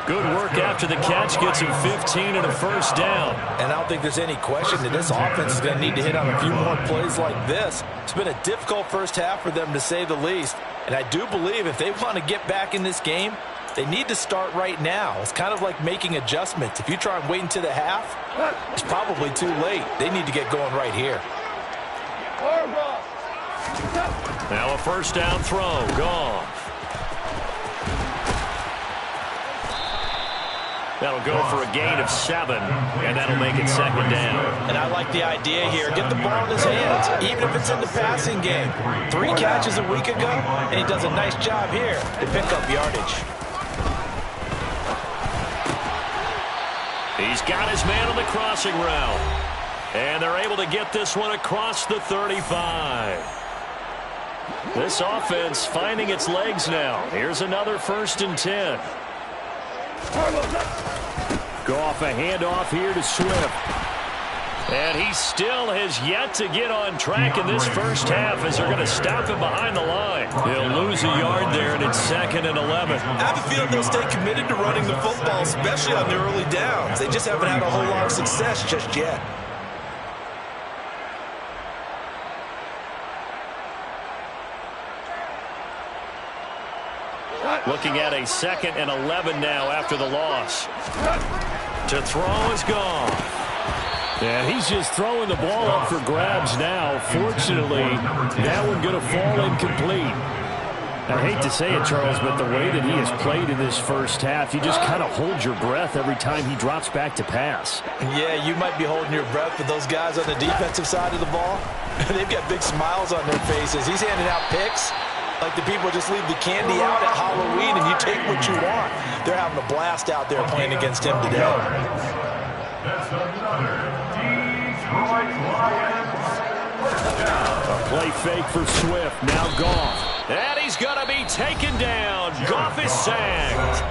Good work after the catch, gets him 15 and a first down. And I don't think there's any question that this offense is going to need to hit on a few more plays like this. It's been a difficult first half for them, to say the least. And I do believe if they want to get back in this game, they need to start right now. It's kind of like making adjustments. If you try and wait until the half, it's probably too late. They need to get going right here. Now a first down throw, gone. That'll go for a gain of 7, and that'll make it 2nd down. And I like the idea here. Get the ball in his hands, even if it's in the passing game. 3 catches a week ago, and he does a nice job here to pick up yardage. He's got his man on the crossing route. And they're able to get this one across the 35. This offense finding its legs now. Here's another 1st and 10. Go off a handoff here to Swift. And he still has yet to get on track in this first half as they're going to stop him behind the line. He'll lose a yard there, and it's 2nd and 11. I have a feeling they'll stay committed to running the football, especially on the early downs. They just haven't had a whole lot of success just yet. Looking at a 2nd and 11 now after the loss. To throw is gone. And he's just throwing the ball up for grabs now. Fortunately, that one going to fall incomplete. I hate to say it, Charles, but the way that he has played in this first half, you just kind of hold your breath every time he drops back to pass. Yeah, you might be holding your breath, but those guys on the defensive side of the ball, they've got big smiles on their faces. He's handing out picks like the people just leave the candy out at Halloween and you take what you want. They're having a blast out there playing against him today. That's another Detroit Lions. A play fake for Swift. Now Goff. And he's going to be taken down. Goff is sacked.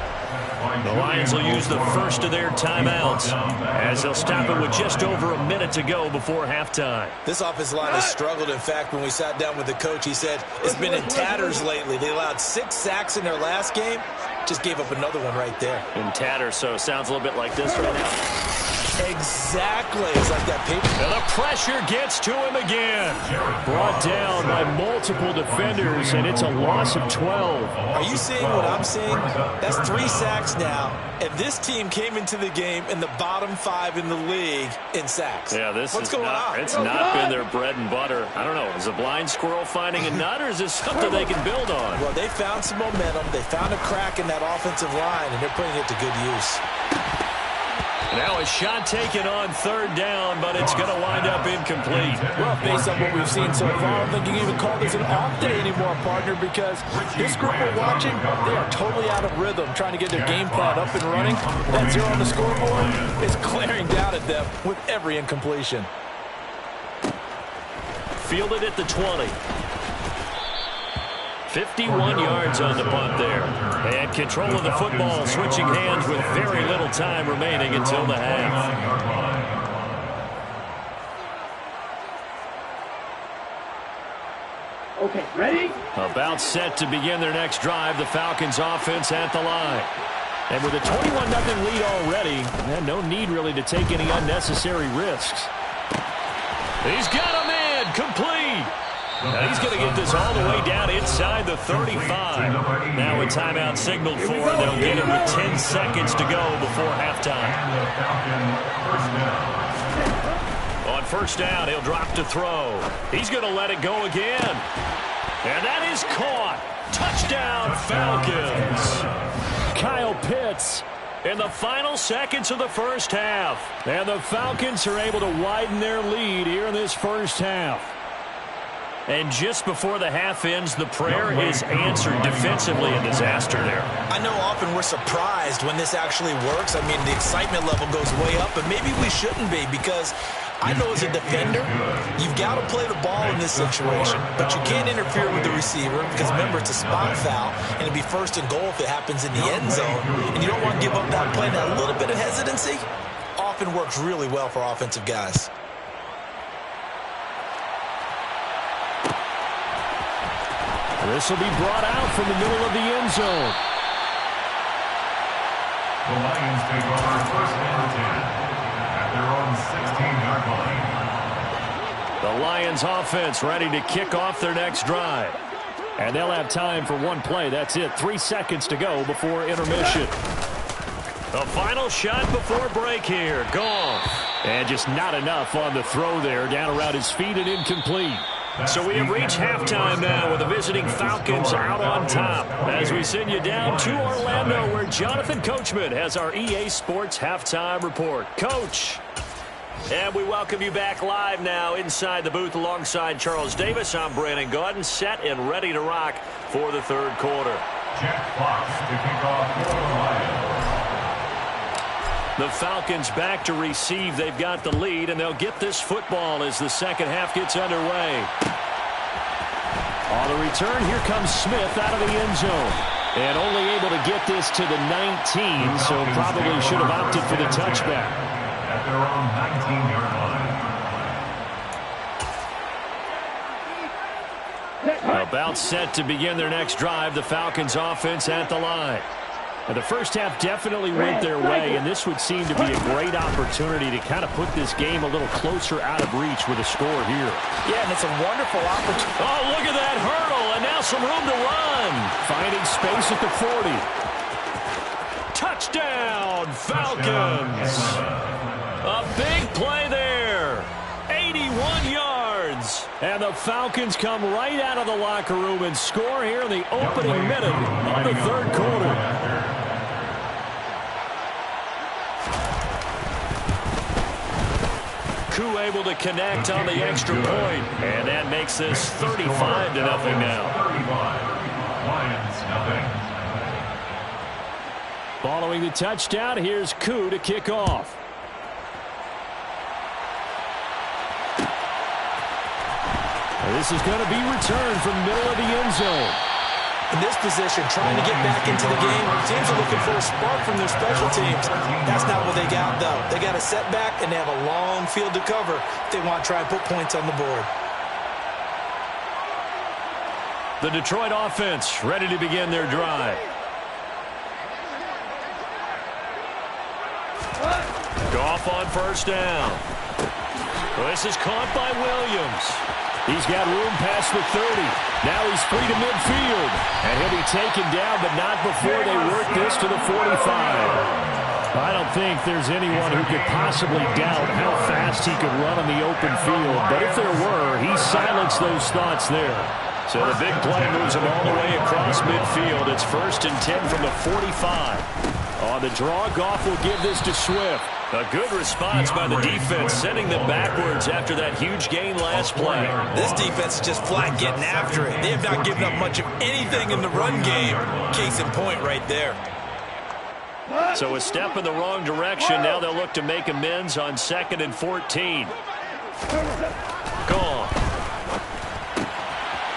The Lions will use the first of their timeouts as they'll stop it with just over a minute to go before halftime. This offensive line has struggled. In fact, when we sat down with the coach, he said it's been in tatters lately. They allowed 6 sacks in their last game. Just gave up another one right there. In tatters, so it sounds a little bit like this right now. Exactly. It's like that paper. And the pressure gets to him again. Brought down by multiple defenders, and it's a loss of 12. Are you seeing what I'm seeing? That's 3 sacks now, and this team came into the game in the bottom 5 in the league in sacks. Yeah, What's going on? It's not been their bread and butter. I don't know. Is a blind squirrel finding a nut, or is this something they can build on? Well, they found some momentum. They found a crack in that offensive line, and they're putting it to good use. Now a shot taken on 3rd down, but it's going to wind up incomplete. Well, based on what we've seen so far, I don't think you can even call this an off day anymore, partner, because this group we're watching, they are totally out of rhythm, trying to get their game plan up and running. That 0 on the scoreboard is glaring down at them with every incompletion. Fielded at the 20. 51 yards on the punt there. And control of the football, switching hands with very little time remaining until the half. Okay, ready? About set to begin their next drive, the Falcons offense at the line. And with a 21-0 lead already, no need really to take any unnecessary risks. He's got a man, complete. Now he's going to get this all the way down inside the 35. Now a timeout signaled for. They'll get it with 10 seconds to go before halftime. On first down, he'll drop to throw. He's going to let it go again. And that is caught. Touchdown, Falcons. Kyle Pitts in the final seconds of the first half. And the Falcons are able to widen their lead here in this first half. And just before the half ends, the prayer is answered. Defensively, a disaster there. I know often we're surprised when this actually works. I mean, the excitement level goes way up, but maybe we shouldn't be, because I know as a defender, you've got to play the ball in this situation, but you can't interfere with the receiver because, remember, it's a spot foul, and it'd be first and goal if it happens in the end zone, and you don't want to give up that play. That little bit of hesitancy often works really well for offensive guys. This will be brought out from the middle of the end zone. The Lions take over first and 10 at their own 16-yard line. The Lions offense ready to kick off their next drive. And they'll have time for one play. That's it. 3 seconds to go before intermission. The final shot before break here. Gone. And just not enough on the throw there. Down around his feet and incomplete. So we have reached halftime now with the visiting Falcons out on top. As we send you down to Orlando, where Jonathan Coachman has our EA Sports halftime report. Coach. And we welcome you back live now inside the booth alongside Charles Davis. I'm Brandon Gaudin, set and ready to rock for the third quarter. Jack Fox to kick off for the Lions. The Falcons back to receive. They've got the lead, and they'll get this football as the second half gets underway. On the return, here comes Smith out of the end zone. And only able to get this to the 19, so probably should have opted for the touchback. At their own 19-yard line. About set to begin their next drive, the Falcons offense at the line. And the first half definitely went their way, and this would seem to be a great opportunity to kind of put this game a little closer out of reach with a score here. Yeah, and it's a wonderful opportunity. Oh, look at that hurdle, and now some room to run. Finding space at the 40. Touchdown, Falcons. A big play there. 81 yards. And the Falcons come right out of the locker room and score here in the opening minute of the third quarter. Koo able to connect on the extra point. And that makes this 35-0 now. 35, Lions 0. Following the touchdown, here's Koo to kick off. This is going to be returned from the middle of the end zone. In this position, trying to get back into the game. Teams are looking for a spark from their special teams. That's not what they got, though. They got a setback, and they have a long field to cover if they want to try and put points on the board. The Detroit offense ready to begin their drive. Goff on first down. This is caught by Williams. He's got room past the 30. Now he's free to midfield. And he'll be taken down, but not before they work this to the 45. I don't think there's anyone who could possibly doubt how fast he could run on the open field. But if there were, he silenced those thoughts there. So the big play moves him all the way across midfield. It's 1st and 10 from the 45. On the draw, Goff will give this to Swift. A good response by the defense, sending them backwards after that huge gain last play. This defense is just flat getting after it. They have not given up much of anything in the run game. Case in point right there. So a step in the wrong direction. Now they'll look to make amends on 2nd and 14. Gone.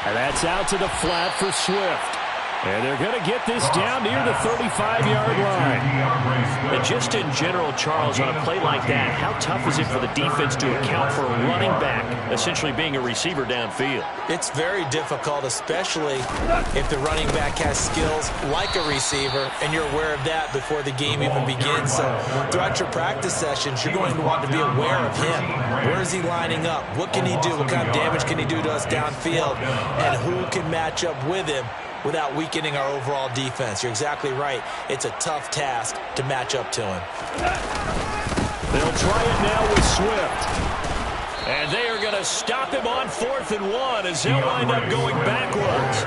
And that's out to the flat for Swift. And they're going to get this down near the 35-yard line. And just in general, Charles, on a play like that, how tough is it for the defense to account for a running back essentially being a receiver downfield? It's very difficult, especially if the running back has skills like a receiver, and you're aware of that before the game even begins. So throughout your practice sessions, you're going to want to be aware of him. Where is he lining up? What can he do? What kind of damage can he do to us downfield? And who can match up with him without weakening our overall defense? You're exactly right. It's a tough task to match up to him. They'll try it now with Swift. And they are going to stop him on 4th and 1 as they'll wind up going backwards.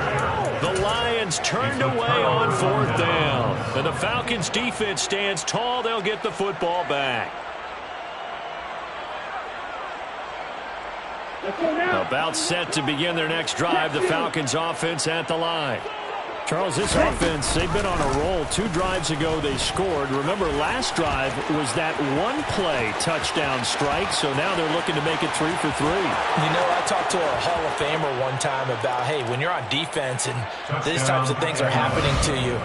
The Lions turned away on 4th down. And the Falcons defense stands tall. They'll get the football back. About set to begin their next drive, the Falcons offense at the line. Charles, this offense, they've been on a roll. 2 drives ago they scored. Remember, last drive was that one-play touchdown strike, so now they're looking to make it 3 for 3. You know, I talked to a Hall of Famer one time about, hey, when you're on defense and these types of things are happening to you,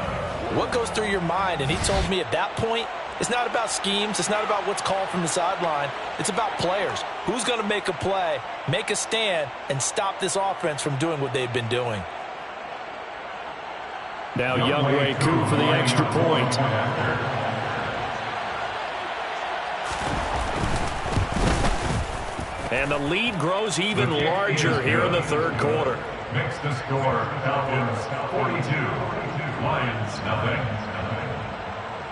what goes through your mind? And he told me at that point, it's not about schemes. It's not about what's called from the sideline. It's about players. Who's going to make a play, make a stand, and stop this offense from doing what they've been doing? Now Younghoe Koo for the extra point. And the lead grows even larger here in the 3rd quarter. Makes the score Falcons 42, Lions nothing.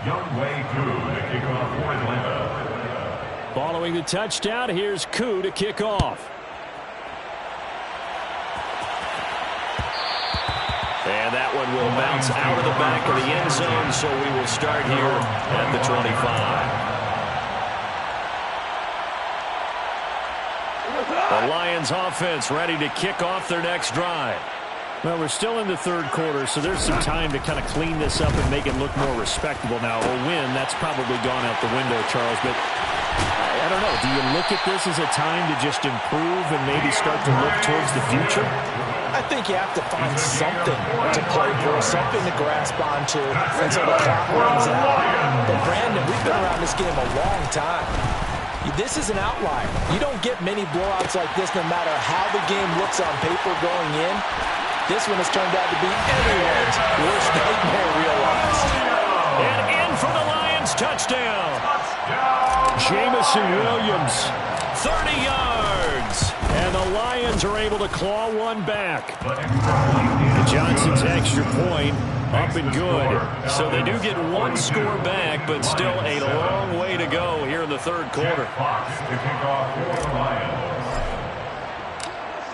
Younghoe Koo to kick off for Atlanta. Following the touchdown, here's Koo to kick off. And that one will bounce out of the back of the end zone, so we will start here at the 25. The Lions offense ready to kick off their next drive. Well, we're still in the 3rd quarter, so there's some time to kind of clean this up and make it look more respectable now. A win, that's probably gone out the window, Charles, but I don't know. Do you look at this as a time to just improve and maybe start to look towards the future? I think you have to find something to play for, something to grasp onto until the clock runs out. But, Brandon, we've been around this game a long time. This is an outlier. You don't get many blowouts like this no matter how the game looks on paper going in. This one has turned out to be anyone's worst nightmare realized. And in for the Lions touchdown. Jamison Williams, 30 yards. And the Lions are able to claw one back. Johnson's extra point up and good. So they do get one score back, but still a long way to go here in the 3rd quarter.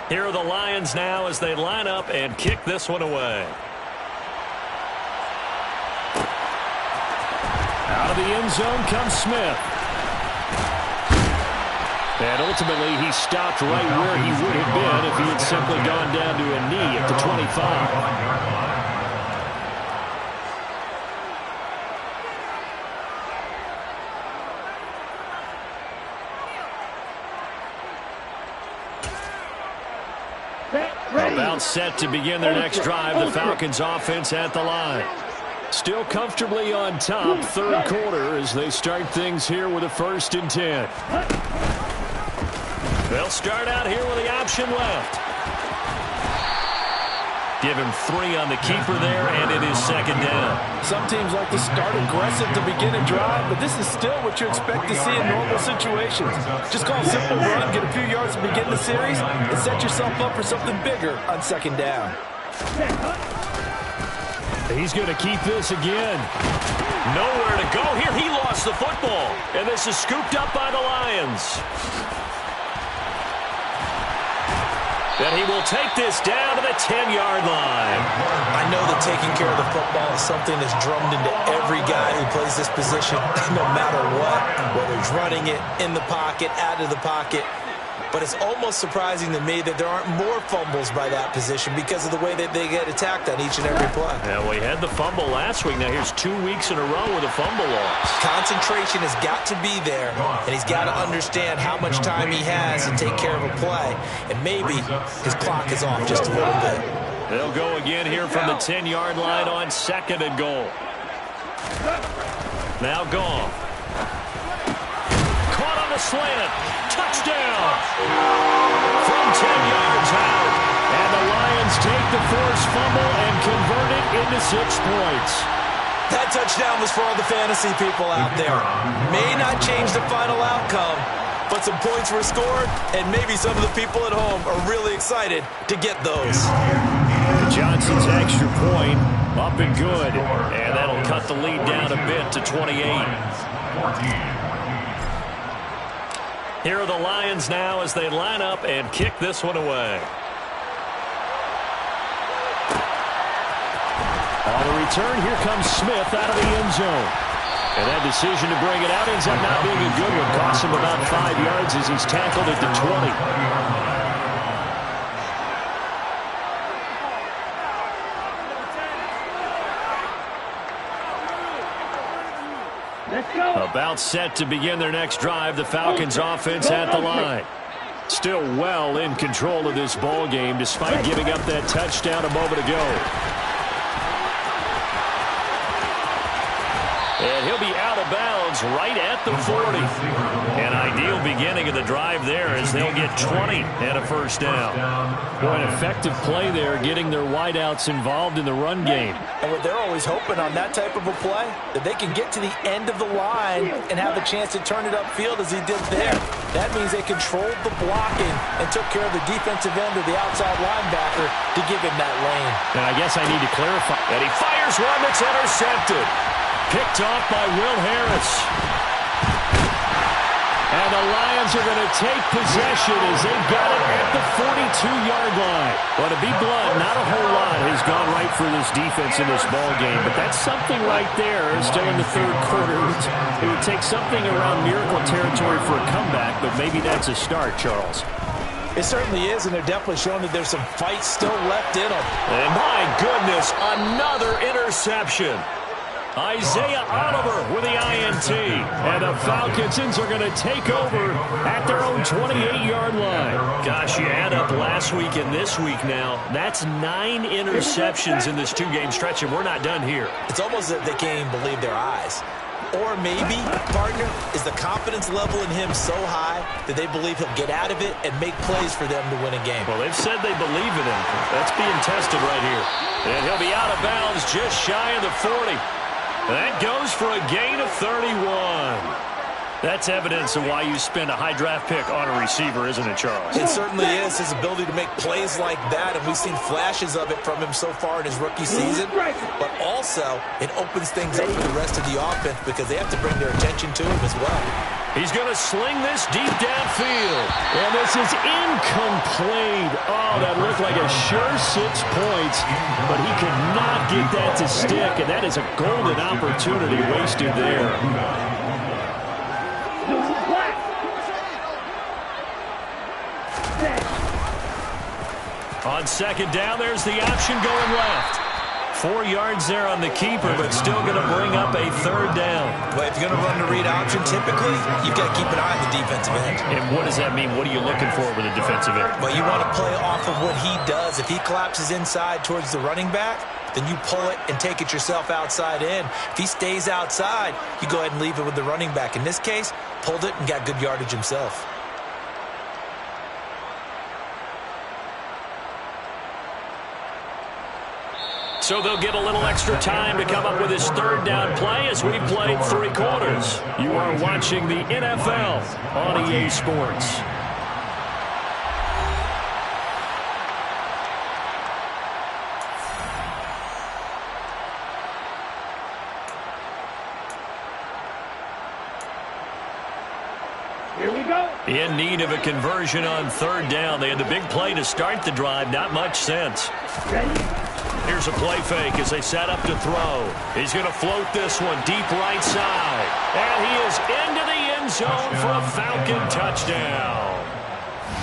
Here are the Lions now as they line up and kick this one away. Out of the end zone comes Smith. And ultimately, he stopped right where he would have been if he had simply gone down to a knee at the 25. About set to begin their next drive, the Falcons offense at the line. Still comfortably on top, 3rd quarter as they start things here with a 1st and 10. They'll start out here with the option left. Give him 3 on the keeper there, and it is 2nd down. Some teams like to start aggressive to begin a drive, but this is still what you expect to see in normal situations. Just call a simple run, get a few yards to begin the series, and set yourself up for something bigger on 2nd down. He's going to keep this again. Nowhere to go here. He lost the football, and this is scooped up by the Lions. And he will take this down to the 10-yard line. I know that taking care of the football is something that's drummed into every guy who plays this position, no matter what, whether he's running it, in the pocket, out of the pocket. But it's almost surprising to me that there aren't more fumbles by that position because of the way that they get attacked on each and every play. Yeah, we had the fumble last week. Now here's 2 weeks in a row with a fumble loss. Concentration has got to be there, and he's got to understand how much time he has to take care of a play. And maybe his clock is off just a little bit. They'll go again here from the 10-yard line on 2nd and goal. Now Goff. Caught on the slant. Touchdown. From 10 yards out. And the Lions take the forced fumble and convert it into 6 points. That touchdown was for all the fantasy people out there. May not change the final outcome, but some points were scored, and maybe some of the people at home are really excited to get those. Johnson's extra point up and good, and that'll cut the lead down a bit to 28. Here are the Lions now as they line up and kick this one away. On the return, here comes Smith out of the end zone. And that decision to bring it out ends up not being a good one. Costs him about 5 yards as he's tackled at the 20. Let's go. About set to begin their next drive. The Falcons offense at the line. Still well in control of this ball game despite giving up that touchdown a moment ago. And he'll be out of bounds right at the 40. An ideal beginning of the drive there as they'll get 20 and a first down. Boy, an effective play there, getting their wideouts involved in the run game. And what they're always hoping on that type of a play, that they can get to the end of the line and have a chance to turn it upfield as he did there. That means they controlled the blocking and took care of the defensive end of the outside linebacker to give him that lane. And I guess I need to clarify. And he fires one that's intercepted. Picked off by Will Harris. And the Lions are going to take possession as they've got it at the 42-yard line. Well, to be blunt, not a whole lot has gone right for this defense in this ball game, but that's something right there still in the third quarter. It would take something around miracle territory for a comeback, but maybe that's a start, Charles. It certainly is, and they're definitely showing that there's some fight still left in them. And my goodness, another interception. Isaiah Oliver with the INT. And the Falcons are going to take over at their own 28-yard line. Gosh, you add up last week and this week now. That's 9 interceptions in this 2-game stretch, and we're not done here. It's almost as if they can't even believe their eyes. Or maybe, partner, is the confidence level in him so high that they believe he'll get out of it and make plays for them to win a game. Well, they've said they believe in him. That's being tested right here. And he'll be out of bounds just shy of the 40. That goes for a gain of 31. That's evidence of why you spend a high draft pick on a receiver, isn't it, Charles? It certainly is, his ability to make plays like that, and we've seen flashes of it from him so far in his rookie season. But also, it opens things up for the rest of the offense because they have to bring their attention to him as well. He's going to sling this deep downfield. And this is incomplete. Oh, that looked like a sure 6 points, but he could not get that to stick, and that is a golden opportunity wasted there. On second down, there's the option going left. 4 yards there on the keeper, but still going to bring up a third down. Well, if you're going to run the read option, typically, you've got to keep an eye on the defensive end. And what does that mean? What are you looking for with a defensive end? Well, you want to play off of what he does. If he collapses inside towards the running back, then you pull it and take it yourself outside in. If he stays outside, you go ahead and leave it with the running back. In this case, pulled it and got good yardage himself. So they'll get a little extra time to come up with his third down play as we've played 3 quarters. You are watching the NFL on EA Sports. Here we go. In need of a conversion on third down. They had the big play to start the drive. Not much sense. Ready? Here's a play fake as they set up to throw. He's going to float this one deep right side. And he is into the end zone for a Falcon touchdown.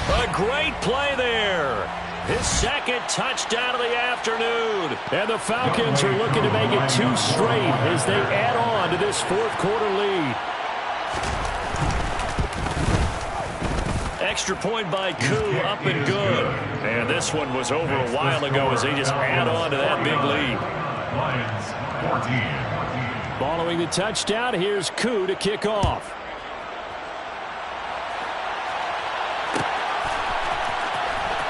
A great play there. His second touchdown of the afternoon. And the Falcons are looking to make it 2 straight as they add on to this fourth quarter lead. Extra point by Koo, up and good. And this one was over a while ago as they just add on to that big lead. Lions 14. Following the touchdown, here's Koo to kick off.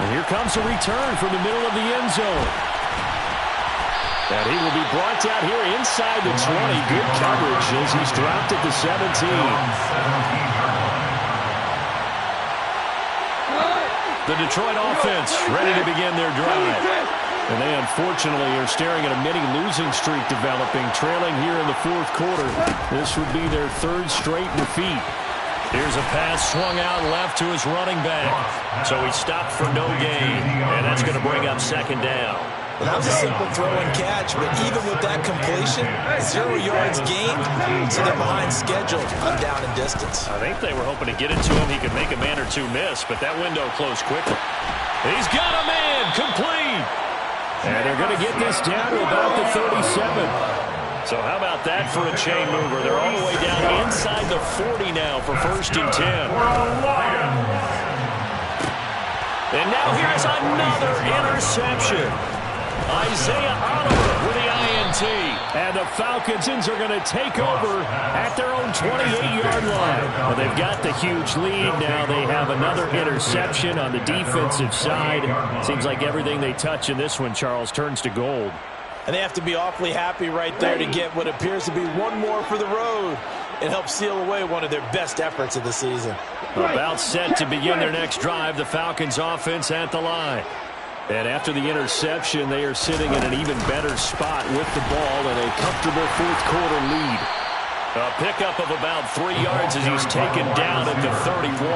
And here comes a return from the middle of the end zone. And he will be brought down here inside the 20. Good coverage as he's dropped at the 17. The Detroit offense ready to begin their drive. And they unfortunately are staring at a mini losing streak developing, trailing here in the fourth quarter. This would be their third straight defeat. Here's a pass swung out left to his running back. So he stopped for no gain, and that's going to bring up second down. Well, that was a simple throw and catch, but even with that completion, 0 yards gained, so they're behind schedule on down and distance. I think they were hoping to get it to him. He could make a man or two miss, but that window closed quickly. He's got a man, complete. And they're going to get this down to about the 37. So how about that for a chain mover? They're all the way down inside the 40 now for 1st and 10. And now here's another interception. Isaiah Oliver with the INT. And the Falcons are going to take over at their own 28-yard line. Well, they've got the huge lead. Now they have another interception on the defensive side. Seems like everything they touch in this one, Charles, turns to gold. And they have to be awfully happy right there to get what appears to be one more for the road. It helps seal away one of their best efforts of the season. About set to begin their next drive, the Falcons offense at the line. And after the interception, they are sitting in an even better spot with the ball in a comfortable fourth quarter lead. A pickup of about 3 yards as he's taken down at the 31.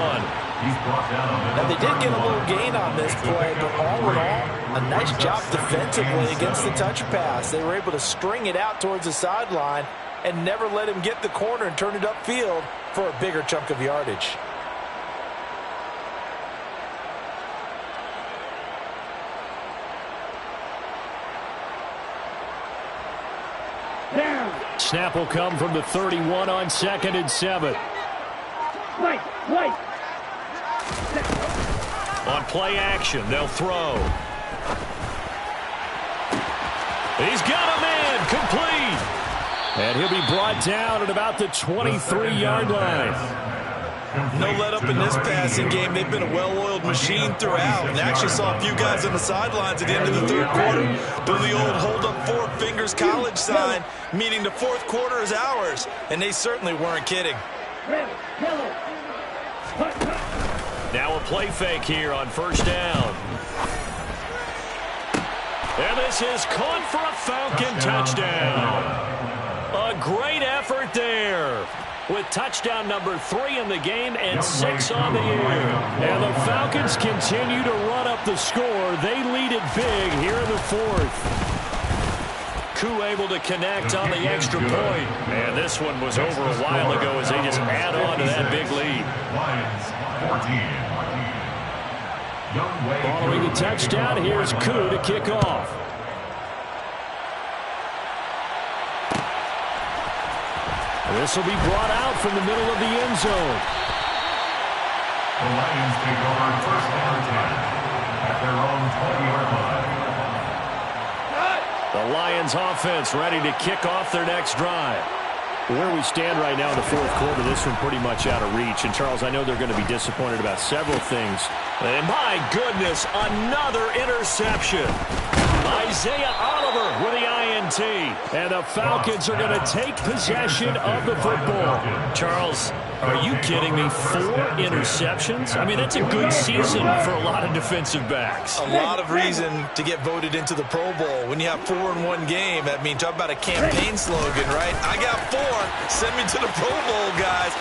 Now, they did get a little gain on this play, but all in all, a nice job defensively against the touch pass. They were able to string it out towards the sideline and never let him get the corner and turn it upfield for a bigger chunk of yardage. Snap will come from the 31 on 2nd and 7. On play action, they'll throw. He's got a man, complete. And he'll be brought down at about the 23-yard line. No let up in this passing game. They've been a well-oiled machine throughout. And actually saw a few guys on the sidelines at the end of the third quarter doing the old hold up 4 fingers college sign, meaning the fourth quarter is ours. And they certainly weren't kidding. Now a play fake here on 1st down. And this is caught for a Falcon touchdown. A great effort there, with touchdown number 3 in the game and 6 on the year. And the Falcons continue to run up the score. They lead it big here in the fourth. Koo able to connect on the extra point. And this one was over a while ago as they just add on to that big lead. Following the touchdown, here's Koo to kick off. This will be brought out from the middle of the end zone. The Lions take over 1st and 10 at their own 20-yard line. The Lions offense ready to kick off their next drive. Where we stand right now in the fourth quarter, this one pretty much out of reach. And, Charles, I know they're going to be disappointed about several things. And, my goodness, another interception. Isaiah Oliver with the INT. And the Falcons are going to take possession of the football. Charles, are you kidding me? 4 interceptions? I mean, that's a good season for a lot of defensive backs. A lot of reason to get voted into the Pro Bowl. When you have 4 in one game, I mean, talk about a campaign slogan, right? I got 4. Send me to the Pro Bowl, guys.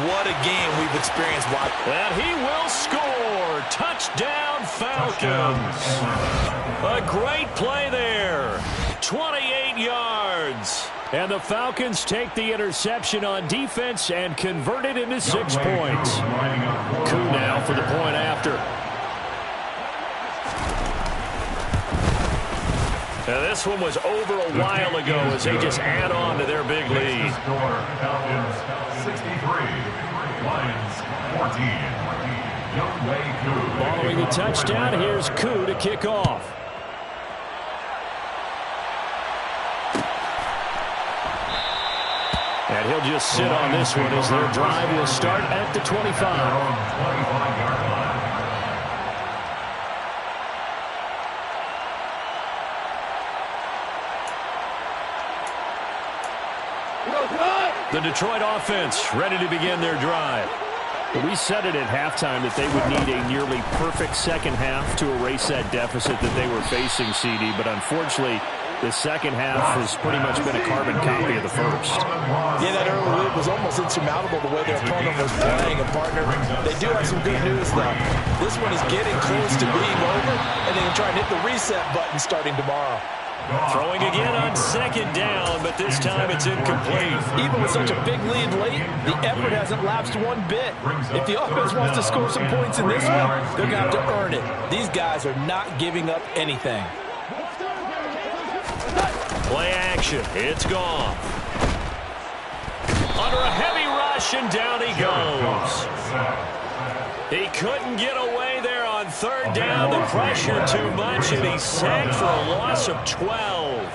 What a game we've experienced. And he will score. Touchdown, Falcons. A great play there. 28 yards. And the Falcons take the interception on defense and convert it into 6 points. Koo now for the point after. Now this one was over a while ago as they just add on to their big lead. Falcons 63, Lions 14. Following the touchdown, here's Koo to kick off. And he'll just sit on this one as their drive will start at the 25. The Detroit offense ready to begin their drive. We said it at halftime that they would need a nearly perfect second half to erase that deficit that they were facing, CD. But unfortunately, the second half has pretty much been a carbon copy of the first. Yeah, that early lead was almost insurmountable the way their opponent was playing. And, partner, they do have some good news, though. This one is getting close to being over, and they can try and hit the reset button starting tomorrow. Throwing again on second down, but this time it's incomplete. Even with such a big lead late, the effort hasn't lapsed one bit. If the offense wants to score some points in this one, they're going to have to earn it. These guys are not giving up anything. Play action. It's gone. Under a heavy rush, and down he goes. He couldn't get away there on third down. The pressure too much, and he's sacked for a loss of 12.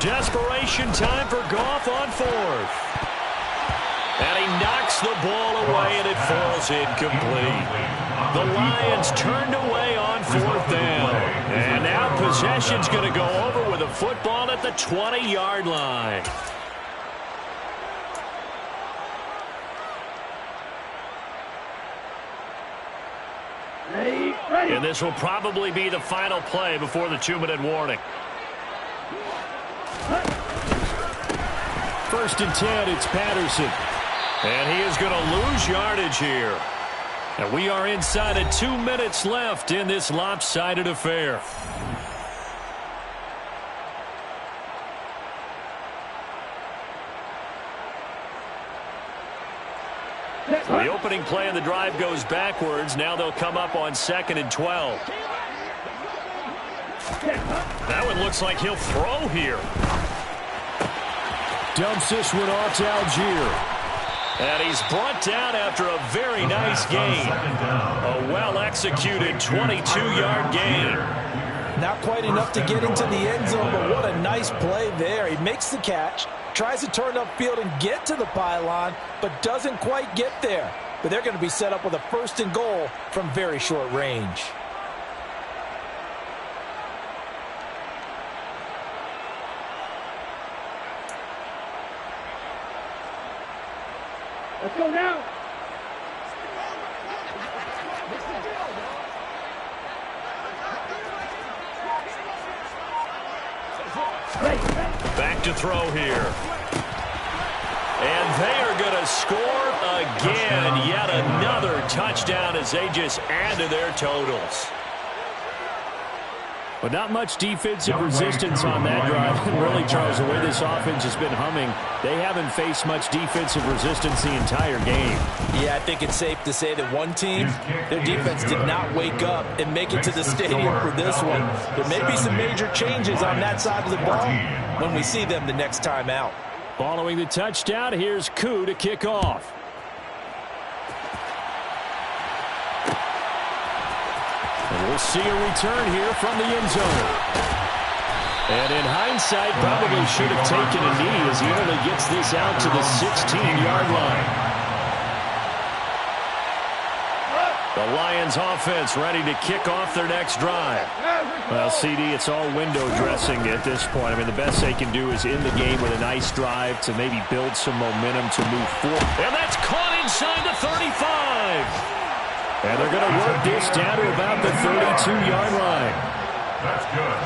Desperation time for Goff on fourth. And he knocks the ball away, and it falls incomplete. The Lions turned away on fourth down. And now possession's going to go over with a football at the 20-yard line. And this will probably be the final play before the 2-minute warning. First and 10, it's Patterson. And he is going to lose yardage here. And we are inside of 2 minutes left in this lopsided affair. The opening play of the drive goes backwards. Now they'll come up on 2nd and 12. That one looks like he'll throw here. Dumps this one off to Algier. And he's brought down after a very nice gain. A well-executed 22-yard gain. Not quite enough to get into the end zone, but what a nice play there. He makes the catch, tries to turn upfield and get to the pylon, but doesn't quite get there. But they're going to be set up with a 1st and goal from very short range. Let's go now. Back to throw here. And they are going to score again. Yet another touchdown as they just add to their totals. But not much defensive resistance on that drive. Really, Charles, the way this offense has been humming, they haven't faced much defensive resistance the entire game. Yeah, I think it's safe to say that one team, their defense did not wake up and make it to the stadium for this one. There may be some major changes on that side of the ball when we see them the next time out. Following the touchdown, here's Koo to kick off. And we'll see a return here from the end zone. And in hindsight, probably should have taken a knee as he only gets this out to the 16-yard line. The Lions offense ready to kick off their next drive. Well, CD, it's all window dressing at this point. I mean, the best they can do is end the game with a nice drive to maybe build some momentum to move forward. And that's caught inside the 35. And they're going to work this down to about the 32-yard line. That's good.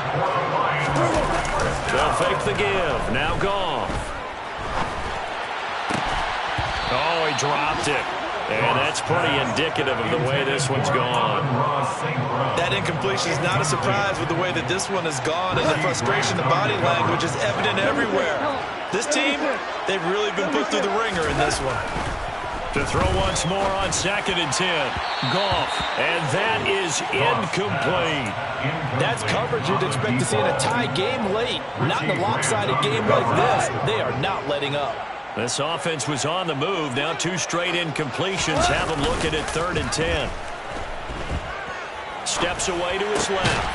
They'll fake the give. Now Goff. Oh, he dropped it. And that's pretty indicative of the way this one's gone. That incompletion is not a surprise with the way that this one has gone, and the frustration, the body language is evident everywhere. This team, they've really been put through the ringer in this one. To throw once more on 2nd and 10. Goff, and that is incomplete. That's coverage you'd expect to see in a tie game late. Not in a lopsided game like this. They are not letting up. This offense was on the move. Now 2 straight incompletions have them looking at 3rd and 10. Steps away to his left.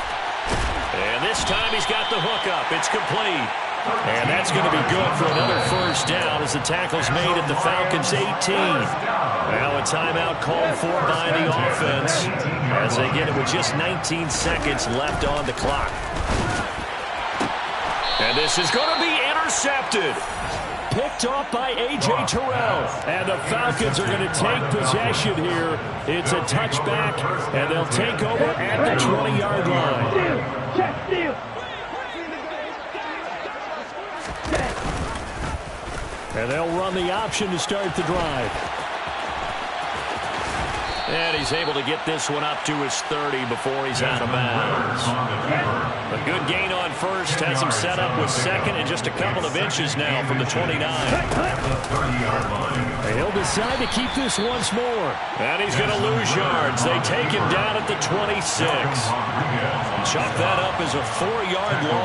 And this time he's got the hook up. It's complete. And that's going to be good for another first down as the tackle's made at the Falcons' 18. Now a timeout called for by the offense as they get it with just 19 seconds left on the clock. And this is going to be intercepted. Picked off by A.J. Terrell. And the Falcons are going to take possession here. It's a touchback, and they'll take over at the 20-yard line. And they'll run the option to start the drive. And he's able to get this one up to his 30 before he's out of bounds. A good gain on first has him set up with 2nd and just a couple of inches now from the 29. He'll decide to keep this once more. And he's going to lose yards. They take him down at the 26. Chalk that up as a 4-yard loss.